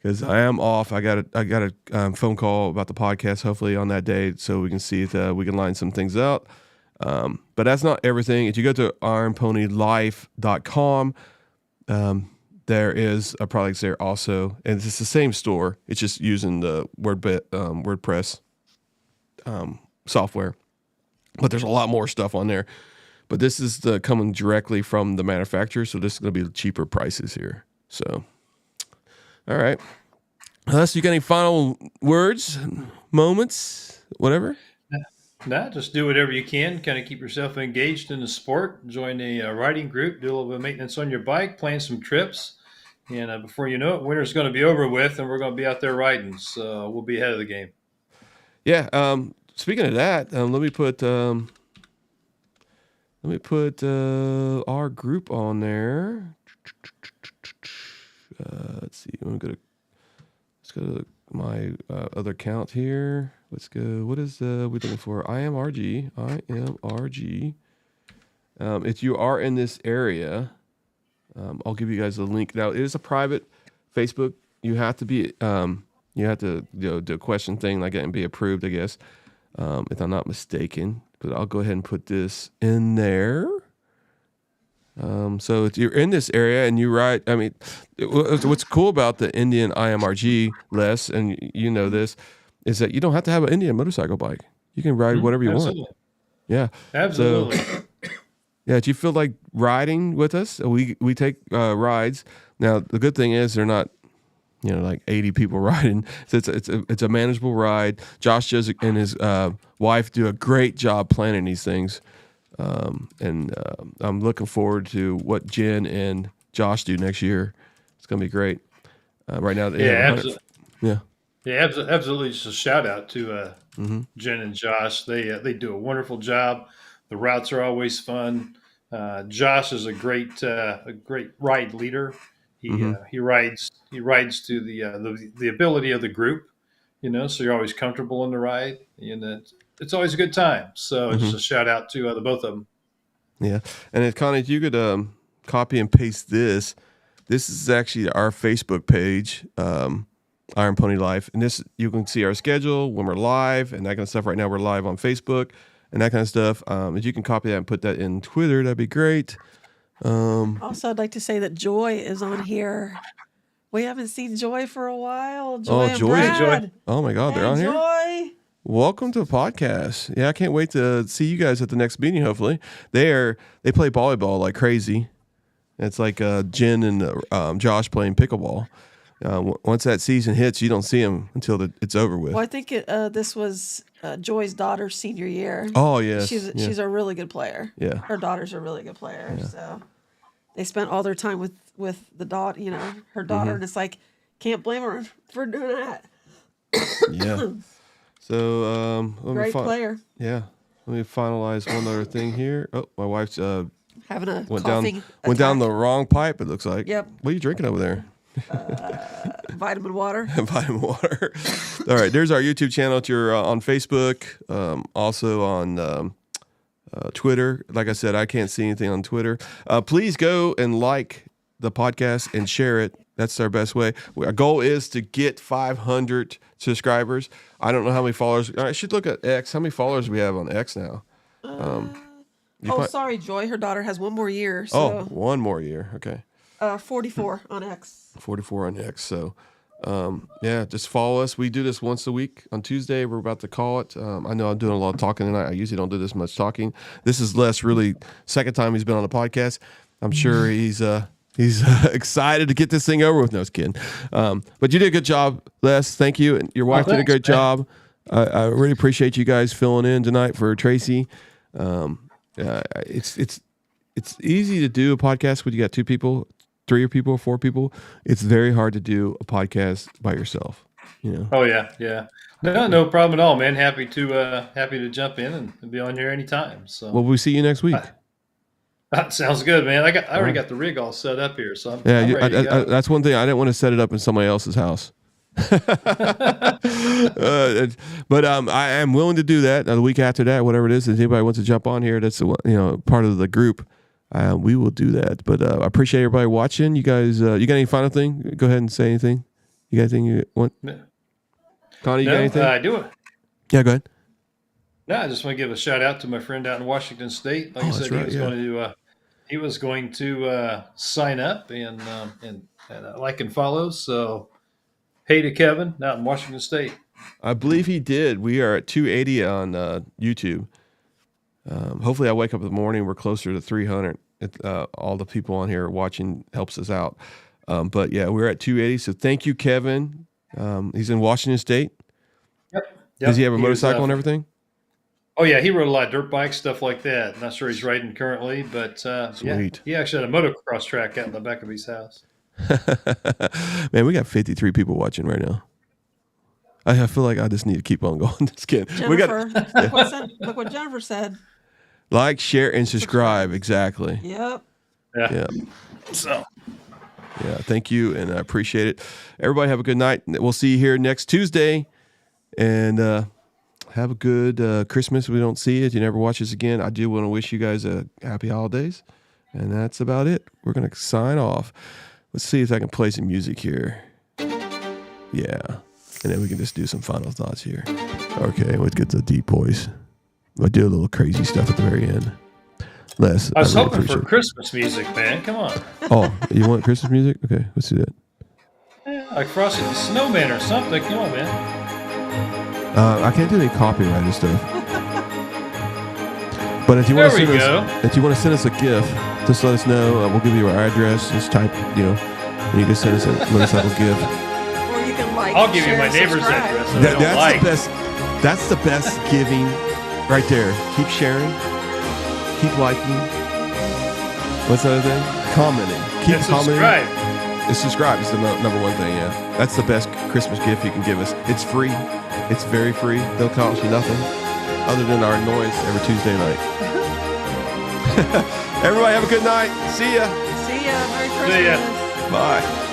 because I am off. I got a phone call about the podcast hopefully on that day, so we can see if we can line some things out. But that's not everything. If you go to ironponylife.com, there is a product there also, and it's the same store. It's just using the WordPress software, but there's a lot more stuff on there. But this is coming directly from the manufacturer, so this is going to be cheaper prices here. So, all right. Unless you got any final words, moments, whatever. No, just do whatever you can. Kind of keep yourself engaged in the sport. Join a riding group. Do a little bit of maintenance on your bike. Plan some trips. And before you know it, winter's going to be over with, and we're going to be out there riding. So we'll be ahead of the game. Yeah. Speaking of that, let me put our group on there. Let's see. Let's go to my other account here. Let's go. What is we looking for? IMRG. If you are in this area, I'll give you guys a link. Now, it is a private Facebook. You have to be. You have to do a question thing like that and be approved, I guess, if I'm not mistaken. But I'll go ahead and put this in there. So if you're in this area and you ride, I mean, what's cool about the Indian IMRG, Les, and you know this, is that you don't have to have an Indian motorcycle bike. You can ride whatever you want. Yeah. Absolutely. So, yeah, if you feel like riding with us, we take rides. Now the good thing is they're not, like 80 people riding. So it's a manageable ride. Josh and his wife do a great job planning these things, and I'm looking forward to what Jen and Josh do next year. It's gonna be great. Right now, Absolutely. Yeah. Yeah, absolutely. Just a shout out to Jen and Josh. They do a wonderful job. The routes are always fun. Josh is a great ride leader. He rides to the ability of the group. So you're always comfortable in the ride, and it's always a good time. So just a shout out to the both of them. Yeah, and if Connie, if you could copy and paste this. This is actually our Facebook page, Iron Pony Life, and this you can see our schedule when we're live and that kind of stuff. Right now, we're live on Facebook and that kind of stuff. If you can copy that and put that in Twitter, that'd be great. Also, I'd like to say that Joy is on here. We haven't seen Joy for a while. Joy and Joy. Brad. Oh my God, they're on here. Joy. Welcome to the podcast. Yeah, I can't wait to see you guys at the next meeting. Hopefully, they play volleyball like crazy. It's like Jen and Josh playing pickleball. Once that season hits, you don't see them until it's over with. Well, I think this was Joy's daughter's senior year. Oh, yes. She's a really good player. Yeah. Her daughter's a really good player. Yeah. So they spent all their time with the daughter, her daughter, and it's like, can't blame her for doing that. Yeah. So, great player. Yeah. Let me finalize one other thing here. Oh, my wife's having a went coughing went down the wrong pipe. It looks like. Yep. What are you drinking over there? Vitamin water. Vitamin water. All right. There's our YouTube channel. If you're on Facebook, also on Twitter. Like I said, I can't see anything on Twitter. Please go and like the podcast and share it. That's our best way. Our goal is to get 500 subscribers. I don't know how many followers. I should look at X. How many followers we have on X now? Sorry, Joy. Her daughter has one more year. So, one more year. Okay. 44 on X. 44 on X. So, just follow us. We do this once a week on Tuesday. We're about to call it. I know I'm doing a lot of talking tonight. I usually don't do this much talking. This is Les. Really, second time he's been on the podcast. I'm sure he's excited to get this thing over with. No, I was kidding. But you did a good job, Les. Thank you. And your wife did a great job. I really appreciate you guys filling in tonight for Tracy. It's easy to do a podcast when you got 2 people, 3 people, 4 people. It's very hard to do a podcast by yourself. Oh yeah. No problem at all, man. Happy to jump in and be on here anytime. So we'll see you next week. That sounds good, man. I already got the rig all set up here, so I'm ready to go. That's one thing. I didn't want to set it up in somebody else's house. But I am willing to do that the week after that, whatever it is. If anybody wants to jump on here, that's part of the group. We will do that. But I appreciate everybody watching. You guys, you got any final thing? Go ahead and say anything. You got anything you want? No. Connie, you got anything? I do it. Yeah, go ahead. No, I just want to give a shout out to my friend out in Washington State. Like I said, he was going to sign up and like and follow. So, hey to Kevin out in Washington State. I believe he did. We are at 280 on YouTube. Hopefully, I wake up in the morning. We're closer to 300. All the people on here watching helps us out. But yeah, we're at 280. So thank you, Kevin. He's in Washington State. Yep. Does he have a motorcycle and everything? Oh yeah, he rode a lot of dirt bikes, stuff like that. I'm not sure he's riding currently, but Sweet. He actually had a motocross track out in the back of his house. Man, we got 53 people watching right now. I feel like I just need to keep on going. Just kidding. Jennifer, look what Jennifer said. Like, share, and subscribe. Exactly. Yep. Yeah. So. Yeah, thank you, and I appreciate it. Everybody have a good night. We'll see you here next Tuesday, and have a good Christmas. If we don't see it, you never watch us again. I do want to wish you guys a happy holidays, and that's about it. We're going to sign off. Let's see if I can play some music here. Yeah, and then we can just do some final thoughts here. Okay, let's get the deep voice. I do a little crazy stuff at the very end. Les, I was hoping for Christmas music, man. Come on. Oh, you want Christmas music? Okay, let's do that. Yeah, like Frosty the Snowman or something. Come on, man. I can't do any copyrighted stuff. But if you want to send us a gift, just let us know. We'll give you our address. Just type, And you can send us a motorcycle gift. Or you can like. I'll give you share, my neighbor's subscribe. address. That I don't like. That's the best giving right there. Keep sharing. Keep liking. What's the other thing? Commenting. Keep And commenting. subscribe. Subscribe is the number one thing, yeah. That's the best Christmas gift you can give us. It's free. It's very free. Don't cost you nothing other than our noise every Tuesday night. Everybody have a good night. See ya. See ya. Merry See ya. Christmas. Bye.